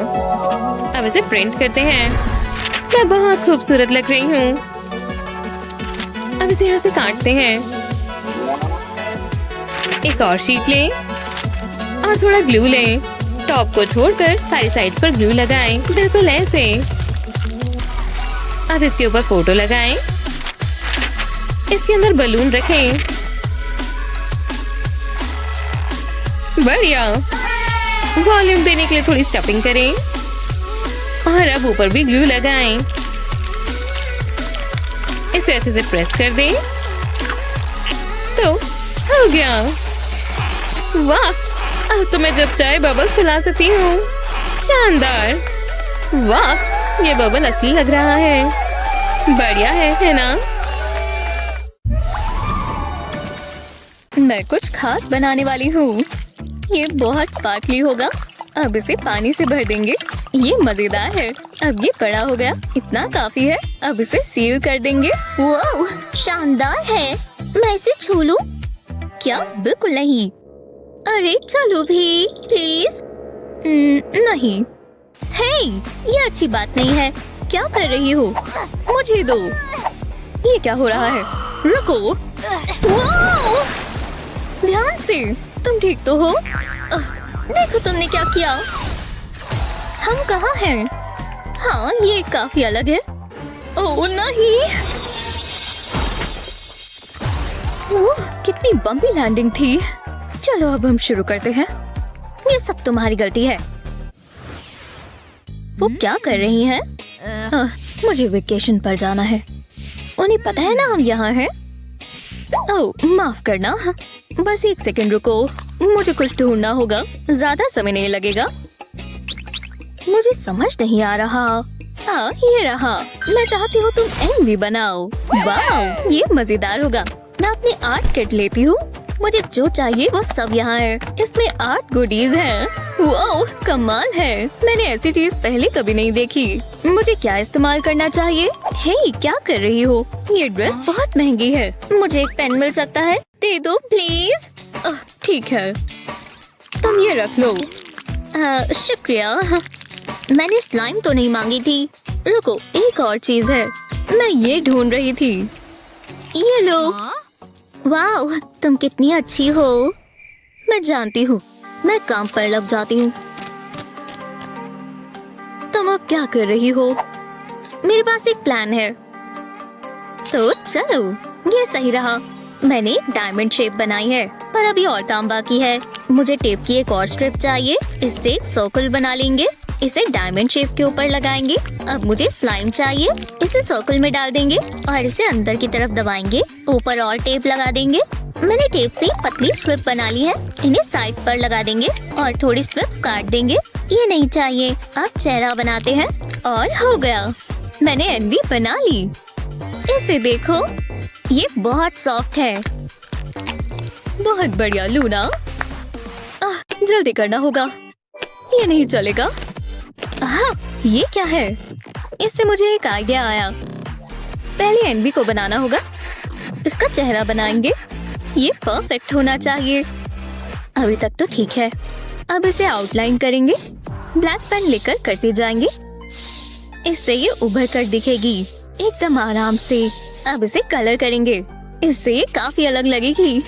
अब इसे प्रिंट करते हैं। मैं बहुत खूबसूरत लग रही हूँ। अब इसे यहाँ से काटते हैं। एक और शीट लें और थोड़ा ग्लू लें। टॉप को छोड़कर सारी साइड पर ग्लू लगाएं, बिल्कुल ऐसे। अब इसके ऊपर फोटो लगाएं। इसके अंदर बलून रखें। बढ़िया। वॉल्यूम देने के लिए थोड़ी स्टफिंग करें और अब ऊपर भी ग्लू लगाएं। इसे अच्छे से प्रेस कर दें। तो हो गया। वाह, अब तो मैं जब चाहे बबल्स फैला सकती हूँ। शानदार। वाह, ये बबल असली लग रहा है। बढ़िया है ना? मैं कुछ खास बनाने वाली हूँ। ये बहुत स्पार्कली होगा। अब इसे पानी से भर देंगे। ये मजेदार है। अब ये बड़ा हो गया, इतना काफी है। अब इसे सील कर देंगे। वाह, शानदार है। मैं इसे छू लूं? क्या? बिल्कुल नहीं। अरे चलो भी प्लीज। नहीं। हे, ये अच्छी बात नहीं है। क्या कर रही हो? मुझे दो। ये क्या हो रहा है? रुको। वाह! ध्यान से। तुम ठीक तो हो? देखो तुमने क्या किया। हम कहाँ हैं? हाँ, ये काफी अलग है। ओह नहीं। ओह, कितनी बम्पी लैंडिंग थी। चलो अब हम शुरू करते हैं। ये सब तुम्हारी गलती है। वो क्या कर रही हैं? मुझे वेकेशन पर जाना है। उन्हें पता है ना हम यहाँ हैं। ओह माफ करना। बस एक सेकंड रुको, मुझे कुछ ढूंढना होगा। ज्यादा समय नहीं लगेगा। मुझे समझ नहीं आ रहा। ये रहा। मैं चाहती हूँ तुम एनवी बनाओ। वाह, ये मजेदार होगा। मैं अपनी आर्ट किट लेती हूँ। मुझे जो चाहिए वो सब यहाँ है। इसमें आर्ट गुडीज हैं। वाह, कमाल है। मैंने ऐसी चीज पहले कभी नहीं देखी। मुझे क्या इस्तेमाल करना चाहिए? हे, क्या कर रही हो? ये ड्रेस बहुत महंगी है। मुझे एक पेन मिल सकता है? दे दो प्लीज। ठीक है, तुम ये रख लो। शुक्रिया। मैंने स्लाइम तो नहीं मांगी थी। रुको, एक और चीज है। मैं ये ढूंढ रही थी। ये लो। वाह, तुम कितनी अच्छी हो। मैं जानती हूँ, मैं काम पर लग जाती हूँ। तुम अब क्या कर रही हो? मेरे पास एक प्लान है। तो चलो, ये सही रहा। मैंने एक डायमंड शेप बनाई है, पर अभी और काम बाकी है। मुझे टेप की एक और स्ट्रिप चाहिए। इससे एक सर्कल बना लेंगे। इसे डायमंड शेप के ऊपर लगाएंगे। अब मुझे स्लाइम चाहिए। इसे सर्कल में डाल देंगे और इसे अंदर की तरफ दबाएंगे। ऊपर और टेप लगा देंगे। मैंने टेप से पतली स्ट्रिप बना ली है। इन्हें साइड पर लगा देंगे और थोड़ी स्ट्रिप्स काट देंगे। ये नहीं चाहिए। अब चेहरा बनाते हैं और हो गया। मैंने एनवी बना ली। इसे देखो, ये बहुत सॉफ्ट है। बहुत बढ़िया लूना। जल्दी करना होगा। ये नहीं चलेगा। हाँ, ये क्या है? इससे मुझे एक आइडिया आया। पहले एनवी को बनाना होगा। इसका चेहरा बनाएंगे। ये परफेक्ट होना चाहिए। अभी तक तो ठीक है। अब इसे आउटलाइन करेंगे। ब्लैक पेन लेकर करते जाएंगे। इससे ये उभर कर दिखेगी एकदम आराम से। अब इसे कलर करेंगे। इससे ये काफी अलग लगेगी।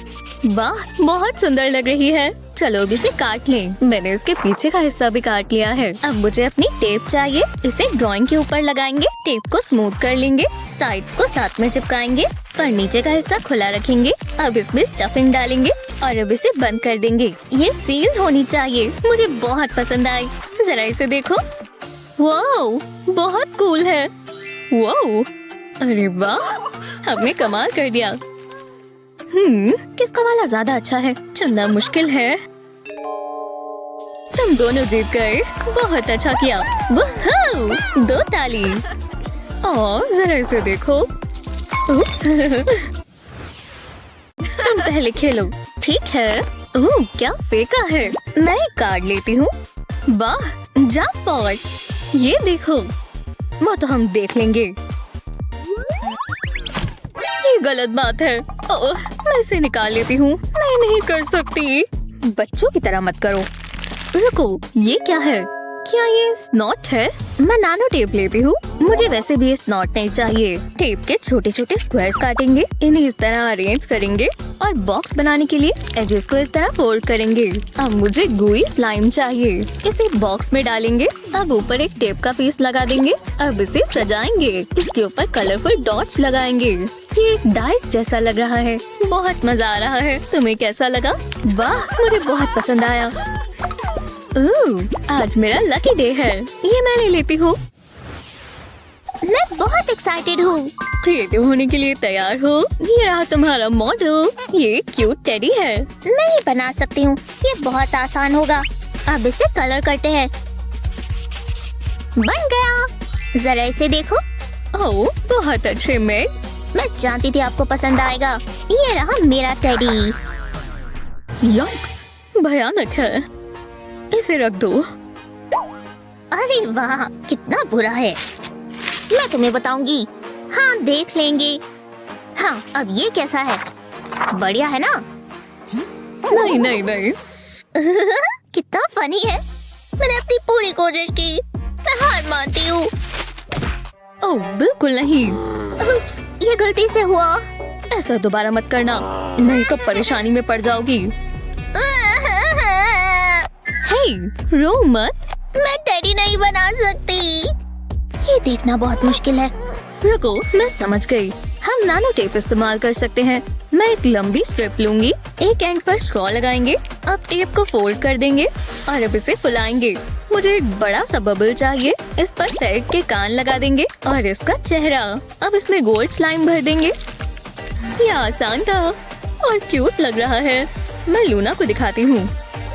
वाह, बहुत सुंदर लग रही है। चलो अब इसे काट लें। मैंने इसके पीछे का हिस्सा भी काट लिया है। अब मुझे अपनी टेप चाहिए। इसे ड्राइंग के ऊपर लगाएंगे। टेप को स्मूथ कर लेंगे। साइड्स को साथ में चिपकाएंगे और नीचे का हिस्सा खुला रखेंगे। अब इसमें स्टफिंग डालेंगे। और अब इसे बंद कर देंगे। ये सील होनी चाहिए। मुझे बहुत पसंद आई। जरा इसे देखो। वाओ, बहुत कूल है। वाओ, अरे वाह, हमने कमाल कर दिया। किसका वाला ज्यादा अच्छा है चुनना मुश्किल है। तुम दोनों जीत गए। बहुत अच्छा किया। वुहू, 2 ताली। और जरा इसे देखो। उप्स। तुम पहले खेलो। ठीक है। ओह, क्या फेंका है। मैं एक कार्ड लेती हूँ। वाह, जैकपॉट। ये देखो। वो तो हम देख लेंगे। ये गलत बात है। ओह, मैं इसे निकाल लेती हूँ। मैं नहीं कर सकती। बच्चों की तरह मत करो। रुको, ये क्या है? क्या ये स्नॉट है? मैं नैनो टेप लेती हूँ। मुझे वैसे भी ये स्नॉट नहीं चाहिए। टेप के छोटे छोटे स्क्वायर्स काटेंगे, इन्हें इस तरह अरेंज करेंगे और बॉक्स बनाने के लिए एजेस को इस तरह फोल्ड करेंगे। अब मुझे गूई स्लाइम चाहिए। इसे बॉक्स में डालेंगे। अब ऊपर एक टेप का पीस लगा देंगे। अब इसे सजाएंगे। इसके ऊपर कलरफुल डॉट्स लगाएंगे। ये एक डाइस जैसा लग रहा है। बहुत मजा आ रहा है। तुम्हें कैसा लगा? वाह, मुझे बहुत पसंद आया। आज मेरा लकी डे है। ये मैं ले लेती हूँ। मैं बहुत एक्साइटेड हूँ। क्रिएटिव होने के लिए तैयार हो? ये रहा तुम्हारा मॉडल। ये क्यूट टेडी है। मैं ये बना सकती हूँ। ये बहुत आसान होगा। अब इसे कलर करते हैं। बन गया। जरा इसे देखो। ओह, बहुत अच्छे। मैं जानती थी आपको पसंद आएगा। ये रहा मेरा टेडी। यक्स, भयानक है। इसे रख दो। अरे वाह, कितना बुरा है। मैं तुम्हें बताऊंगी। हाँ, देख लेंगे। हाँ, अब ये कैसा है? बढ़िया है ना? नहीं नहीं नहीं। कितना फनी है। मैंने अपनी पूरी कोशिश की। मैं हार मानती हूँ। ओह, बिल्कुल नहीं। उप्स, ये गलती से हुआ। ऐसा दोबारा मत करना, नहीं तो परेशानी में पड़ जाओगी। हे, रो मत। मैं टेडी नहीं बना सकती। ये देखना बहुत मुश्किल है। रुको, मैं समझ गई। हम नैनो टेप इस्तेमाल कर सकते हैं। मैं एक लंबी स्ट्रिप लूंगी। एक एंड पर स्ट्रॉ लगाएंगे। अब टेप को फोल्ड कर देंगे और अब इसे फुलाएंगे। मुझे एक बड़ा सा बबल चाहिए। इस पर पैरेट के कान लगा देंगे और इसका चेहरा। अब इसमें गोल्ड स्लाइम भर देंगे। ये आसान था और क्यूट लग रहा है। मैं लूना को दिखाती हूँ।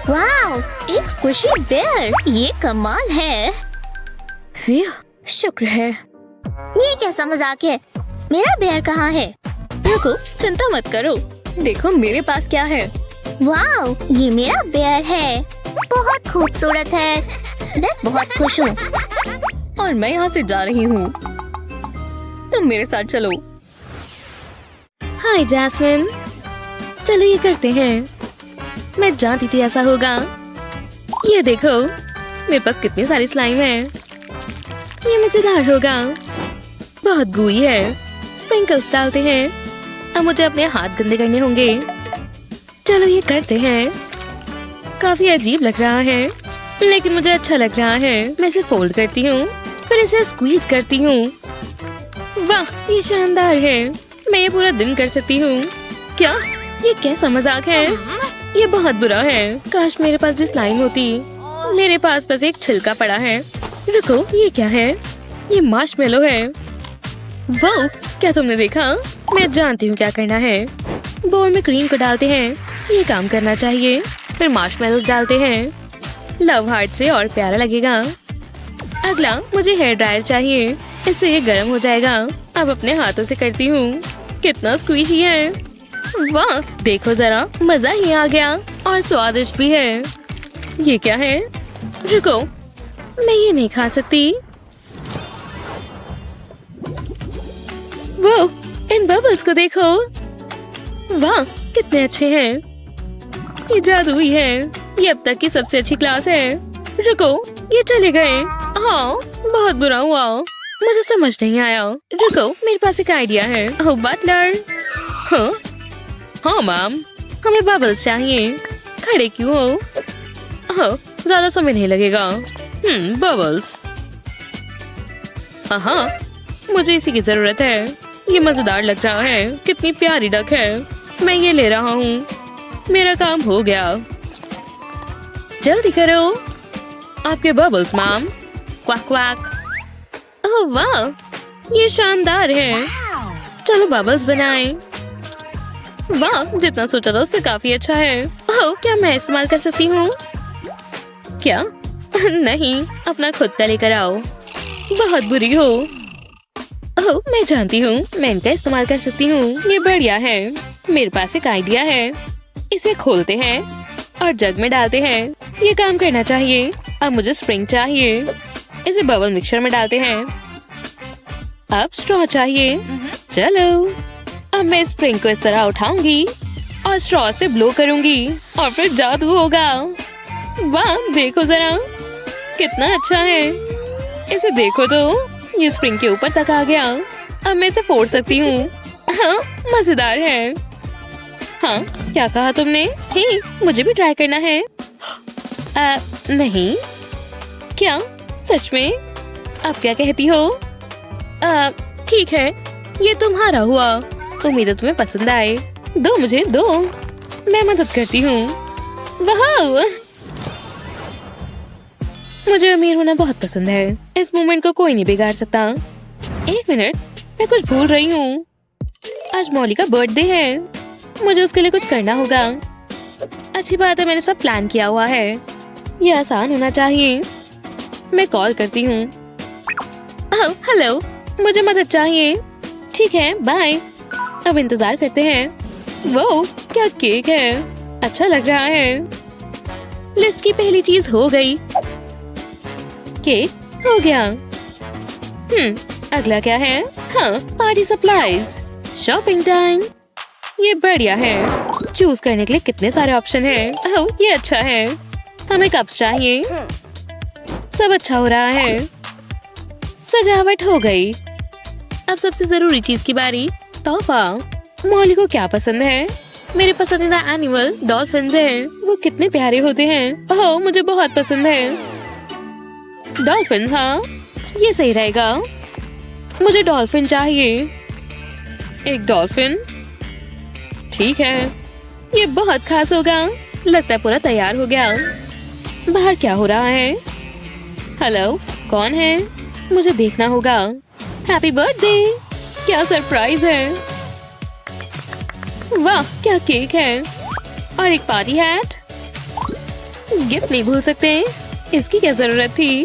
वाओ, एक स्क्विशी बेयर। ये कमाल है। शुक्र है। ये कैसा मजाक है? मेरा बेयर कहाँ है? रुको, चिंता मत करो। देखो मेरे पास क्या है। वाओ, ये मेरा बेयर है। बहुत खूबसूरत है। मैं बहुत खुश हूँ। और मैं यहाँ से जा रही हूँ। तुम मेरे साथ चलो। हाय जैस्मिन, चलो ये करते हैं। मैं जानती थी ऐसा होगा। ये देखो, मेरे पास कितनी सारी स्लाइम है। ये मजेदार होगा। बहुत गूई है। स्प्रिंकल्स डालते हैं। अब मुझे अपने हाथ गंदे करने होंगे। चलो ये करते हैं। काफी अजीब लग रहा है, लेकिन मुझे अच्छा लग रहा है। मैं इसे फोल्ड करती हूँ, फिर इसे स्क्वीज करती हूँ। वाह, ये शानदार है। मैं ये पूरा दिन कर सकती हूँ। क्या ये कैसा मजाक है? ये बहुत बुरा है। काश मेरे पास भी स्लाइम होती। मेरे पास बस एक छिलका पड़ा है। रुको, ये क्या है? ये मार्शमेलो है। वाह, क्या तुमने देखा? मैं जानती हूँ क्या करना है। बोल में क्रीम को डालते हैं। ये काम करना चाहिए। फिर मार्शमेलोस डालते हैं। लव हार्ट से और प्यारा लगेगा। अगला मुझे हेयर ड्रायर चाहिए। इससे ये गर्म हो जाएगा। अब अपने हाथों से करती हूँ। कितना स्क्वीशी है। वाह, देखो जरा, मजा ही आ गया और स्वादिष्ट भी है। ये क्या है? रुको, मैं ये नहीं खा सकती। वो, इन बबल्स को देखो। वाह, कितने अच्छे हैं। ये जादुई है। ये अब तक की सबसे अच्छी क्लास है। रुको, ये चले गए। हाँ, बहुत बुरा हुआ। मुझे समझ नहीं आया। रुको, मेरे पास एक आइडिया है। ओह बटलर। हाँ हाँ मैम, हमें बबल्स चाहिए। खड़े क्यों हो? हाँ, ज्यादा समय नहीं लगेगा। बबल्स। हाँ, मुझे इसी की जरूरत है। ये मजेदार लग रहा है। कितनी प्यारी डक है। मैं ये ले रहा हूँ। मेरा काम हो गया। जल्दी करो। आपके bubbles ma'am. Quack quack. Oh वाह, ये शानदार है। चलो बबल्स बनाएं। वाह, जितना सोचा था उससे काफी अच्छा है। ओह, क्या मैं इस्तेमाल कर सकती हूँ? क्या? नहीं, अपना खुद का लेकर आओ। बहुत बुरी हो। ओह, मैं जानती हूँ, मैं इनका इस्तेमाल कर सकती हूँ। ये बढ़िया है। मेरे पास एक आइडिया है। इसे खोलते हैं और जग में डालते हैं। ये काम करना चाहिए। अब मुझे स्प्रिंग चाहिए। इसे बबल मिक्सचर में डालते हैं। अब स्ट्रॉ चाहिए। चलो, अब मैं स्प्रिंग को इस तरह उठाऊंगी और स्ट्रॉ से ब्लो करूंगी और फिर जादू होगा। वाह, देखो जरा कितना अच्छा है। इसे देखो तो, ये स्प्रिंग के ऊपर तक आ गया। अब मैं इसे फोड़ सकती हूँ। हाँ, मजेदार है। हाँ, क्या कहा तुमने? हे, मुझे भी ट्राई करना है। नहीं। क्या? सच में? अब क्या कहती हो? ठीक है, ये तुम्हारा हुआ। उम्मीद है तुम्हें पसंद आए। दो मुझे, दो। मैं मदद करती हूँ। वाह, मुझे अमीर होना बहुत पसंद है। इस मोमेंट को कोई नहीं बिगाड़ सकता। एक मिनट, मैं कुछ भूल रही हूँ। आज मौली का बर्थडे है। मुझे उसके लिए कुछ करना होगा। अच्छी बात है, मैंने सब प्लान किया हुआ है। ये आसान होना चाहिए। मैं कॉल करती हूँ। हेलो, मुझे मदद चाहिए। ठीक है, बाय। अब इंतजार करते हैं। वो क्या केक है, अच्छा लग रहा है। लिस्ट की पहली चीज हो गई। केक हो गया। अगला क्या है? हाँ, पार्टी सप्लाईज। Shopping time. ये बढ़िया है। चूज करने के लिए कितने सारे ऑप्शन हैं। ओह, ये अच्छा है। हमें कप्स चाहिए। सब अच्छा हो रहा है। सजावट हो गई। अब सबसे जरूरी चीज की बारी, तोहफा। मौली को क्या पसंद है? मेरे पसंदीदा एनिमल डॉल्फिन्स हैं। वो कितने प्यारे होते हैं। ओह, मुझे बहुत पसंद है डॉल्फिन्स। हाँ, ये सही रहेगा। मुझे डॉल्फिन चाहिए। एक डॉल्फिन। ठीक है, ये बहुत खास होगा। लगता है पूरा तैयार हो गया। बाहर क्या हो रहा है? हेलो, कौन है? मुझे देखना होगा। Happy birthday. क्या सरप्राइज है। वाह, क्या केक है और एक पार्टी हैट। गिफ्ट नहीं भूल सकते। इसकी क्या जरूरत थी।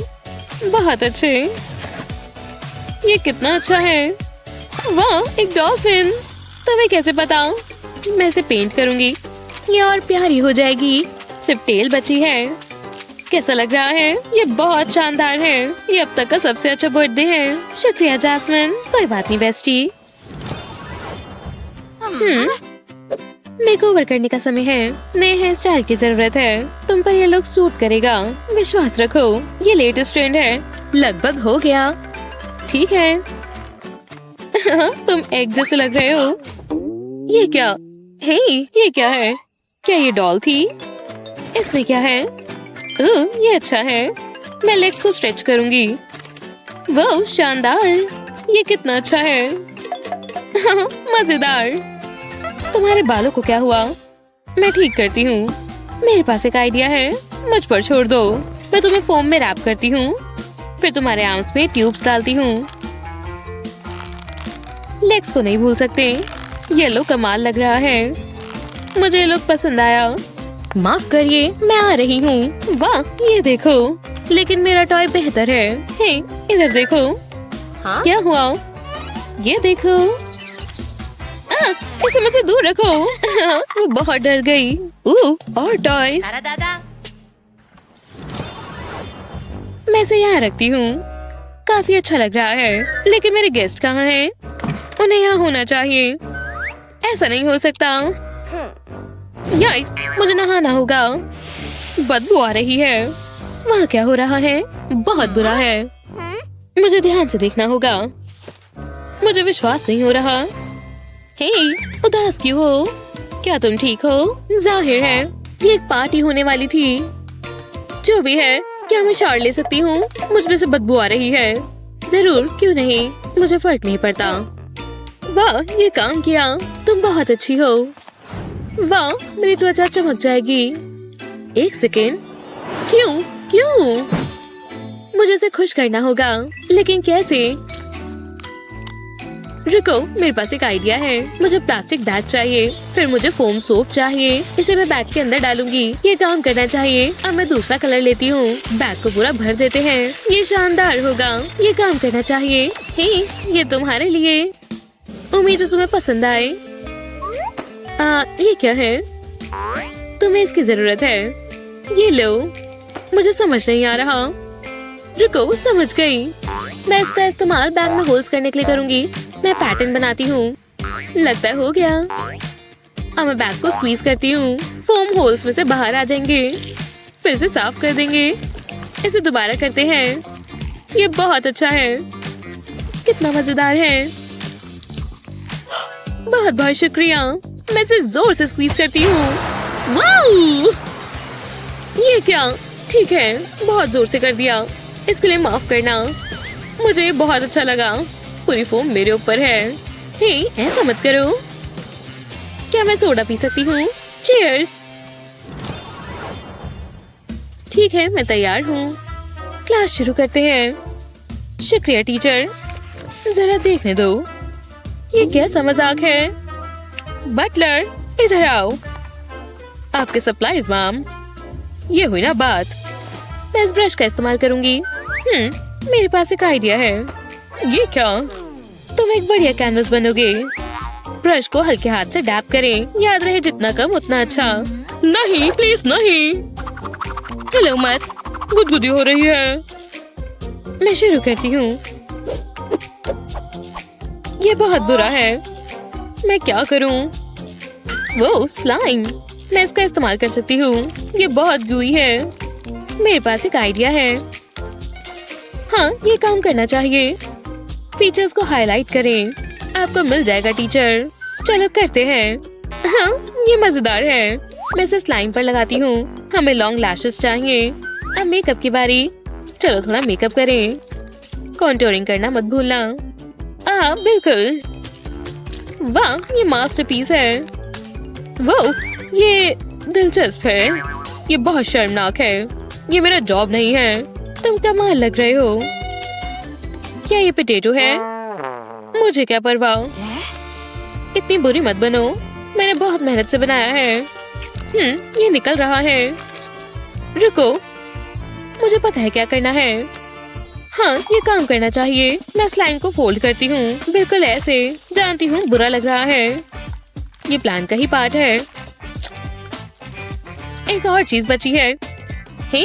बहुत अच्छे। ये कितना अच्छा है। वाह, एक डॉल्फिन। तुम्हें कैसे पता? मैं इसे पेंट करूंगी। ये और प्यारी हो जाएगी। सिर्फ टेल बची है। कैसा लग रहा है? ये बहुत शानदार है। ये अब तक का सबसे अच्छा बर्थडे है। शुक्रिया जैस्मिन। कोई बात नहीं बेस्टी। मेकओवर करने का समय है। नए हेयर स्टाइल की जरूरत है। तुम पर ये लुक सूट करेगा। विश्वास रखो, ये लेटेस्ट ट्रेंड है। लगभग हो गया। ठीक है। तुम एग जैसे लग रहे हो। ये क्या? हे, ये क्या है? क्या ये डॉल थी? इसमें क्या है? ये अच्छा है। मैं लेग्स को स्ट्रेच करूंगी। वाह, शानदार। ये कितना अच्छा है। मजेदार। तुम्हारे बालों को क्या हुआ? मैं ठीक करती हूँ। मेरे पास एक आइडिया है। मुझ पर छोड़ दो। मैं तुम्हें फोम में रैप करती हूँ। फिर तुम्हारे आर्म्स में ट्यूब्स डालती हूँ। लेग्स को नहीं भूल सकते। ये लुक कमाल लग रहा है। मुझे लुक पसंद आया। माफ करिए, मैं आ रही हूँ। वाह, ये देखो। लेकिन मेरा टॉय बेहतर है। हे, इधर देखो। हाँ? क्या हुआ? ये देखो। इसे मुझे दूर रखो। वो बहुत डर गई। और टॉयज। दादा। मैं इसे यहाँ रखती हूँ। काफी अच्छा लग रहा है। लेकिन मेरे गेस्ट कहाँ हैं? उन्हें यहाँ होना चाहिए। ऐसा नहीं हो सकता। याइस, मुझे नहाना होगा। बदबू आ रही है। वहाँ क्या हो रहा है? बहुत बुरा है। मुझे ध्यान से देखना होगा। मुझे विश्वास नहीं हो रहा। हे, उदास क्यों हो? क्या तुम ठीक हो? जाहिर है ये एक पार्टी होने वाली थी। जो भी है, क्या मैं शावर ले सकती हूँ? मुझ में से बदबू आ रही है। जरूर, क्यों नहीं, मुझे फर्क नहीं पड़ता। वाह, ये काम किया। तुम बहुत अच्छी हो। वाह, मेरी त्वचा चमक जाएगी। एक सेकेंड, क्यों क्यों? मुझे उसे खुश करना होगा, लेकिन कैसे? रुको, मेरे पास एक आइडिया है। मुझे प्लास्टिक बैग चाहिए, फिर मुझे फोम सोप चाहिए। इसे मैं बैग के अंदर डालूंगी। ये काम करना चाहिए। अब मैं दूसरा कलर लेती हूँ। बैग को पूरा भर देते हैं। ये शानदार होगा। ये काम करना चाहिए। हे, ये तुम्हारे लिए। उम्मीद है तुम्हें पसंद आए। ये क्या है? तुम्हें इसकी जरूरत है। ये लो। मुझे समझ नहीं आ रहा। रुको, समझ गई। मैं इसका इस्तेमाल बैग में होल्स करने के लिए करूंगी। मैं पैटर्न बनाती हूँ। लगता है हो गया। अब मैं बैग को स्क्वीज करती हूँ। फोम होल्स में से बाहर आ जाएंगे। फिर से साफ कर देंगे। इसे दोबारा करते हैं। ये बहुत अच्छा है। कितना मजेदार है। बहुत बहुत शुक्रिया। मैं इसे जोर से स्क्वीज करती हूँ। वाओ! ये क्या? ठीक है, बहुत जोर से कर दिया। इसके लिए माफ करना। मुझे ये बहुत अच्छा लगा। पूरी फोम मेरे ऊपर है। हे, ऐसा मत करो। क्या मैं सोडा पी सकती हूँ? चीयर्स। ठीक है, मैं तैयार हूँ। क्लास शुरू करते हैं। शुक्रिया टीचर। जरा देखने दो। ये कैसा मजाक है? बटलर, इधर आओ। आपके सप्लाईज मैम। ये हुई ना बात। मैं इस ब्रश का इस्तेमाल करूंगी। मेरे पास एक आइडिया है। ये क्या? तुम एक बढ़िया कैनवस बनोगे। ब्रश को हल्के हाथ से डैप करें। याद रहे, जितना कम उतना अच्छा। नहीं, प्लीज नहीं। हेलो मत। गुदगुदी हो रही है। मैं शुरू करती हूँ। ये बहुत बुरा है। मैं क्या करूँ? वो स्लाइम। मैं इसका इस्तेमाल कर सकती हूँ। ये बहुत गूई है। मेरे पास एक आइडिया है। हाँ, ये काम करना चाहिए। फीचर्स को हाईलाइट करें। आपको मिल जाएगा टीचर। चलो करते हैं। हाँ, ये मजेदार है। मैं इसे स्लाइम पर लगाती हूँ। हमें लॉन्ग लैशेस चाहिए। अब मेकअप की बारी। चलो थोड़ा मेकअप करें। कॉन्टूरिंग करना मत भूलना। बिल्कुल। वाह, ये मास्टरपीस है। वो, ये दिलचस्प है। ये बहुत शर्मनाक है। ये मेरा जॉब नहीं है। तुम कमाल लग रहे हो। क्या ये पोटैटो है? मुझे क्या परवाह। इतनी बुरी मत बनो। मैंने बहुत मेहनत से बनाया है। ये निकल रहा है। रुको, मुझे पता है क्या करना है। हाँ, ये काम करना चाहिए। मैं स्लाइम को फोल्ड करती हूँ। बिल्कुल ऐसे। जानती हूँ बुरा लग रहा है। ये प्लान का ही पार्ट है। एक और चीज बची है। हे,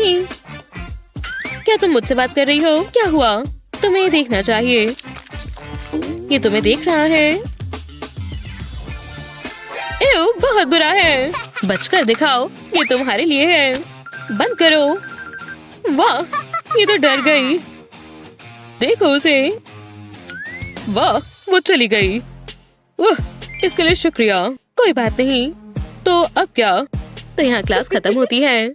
क्या तुम मुझसे बात कर रही हो? क्या हुआ? तुम्हें ये देखना चाहिए। ये तुम्हें देख रहा है। एव, बहुत बुरा है। बचकर दिखाओ। ये तुम्हारे लिए है। बंद करो। वाह, ये तो डर गई। देखो उसे। वाह, वो चली गई। इसके लिए शुक्रिया। कोई बात नहीं। तो अब क्या? तो यहाँ क्लास खत्म होती है।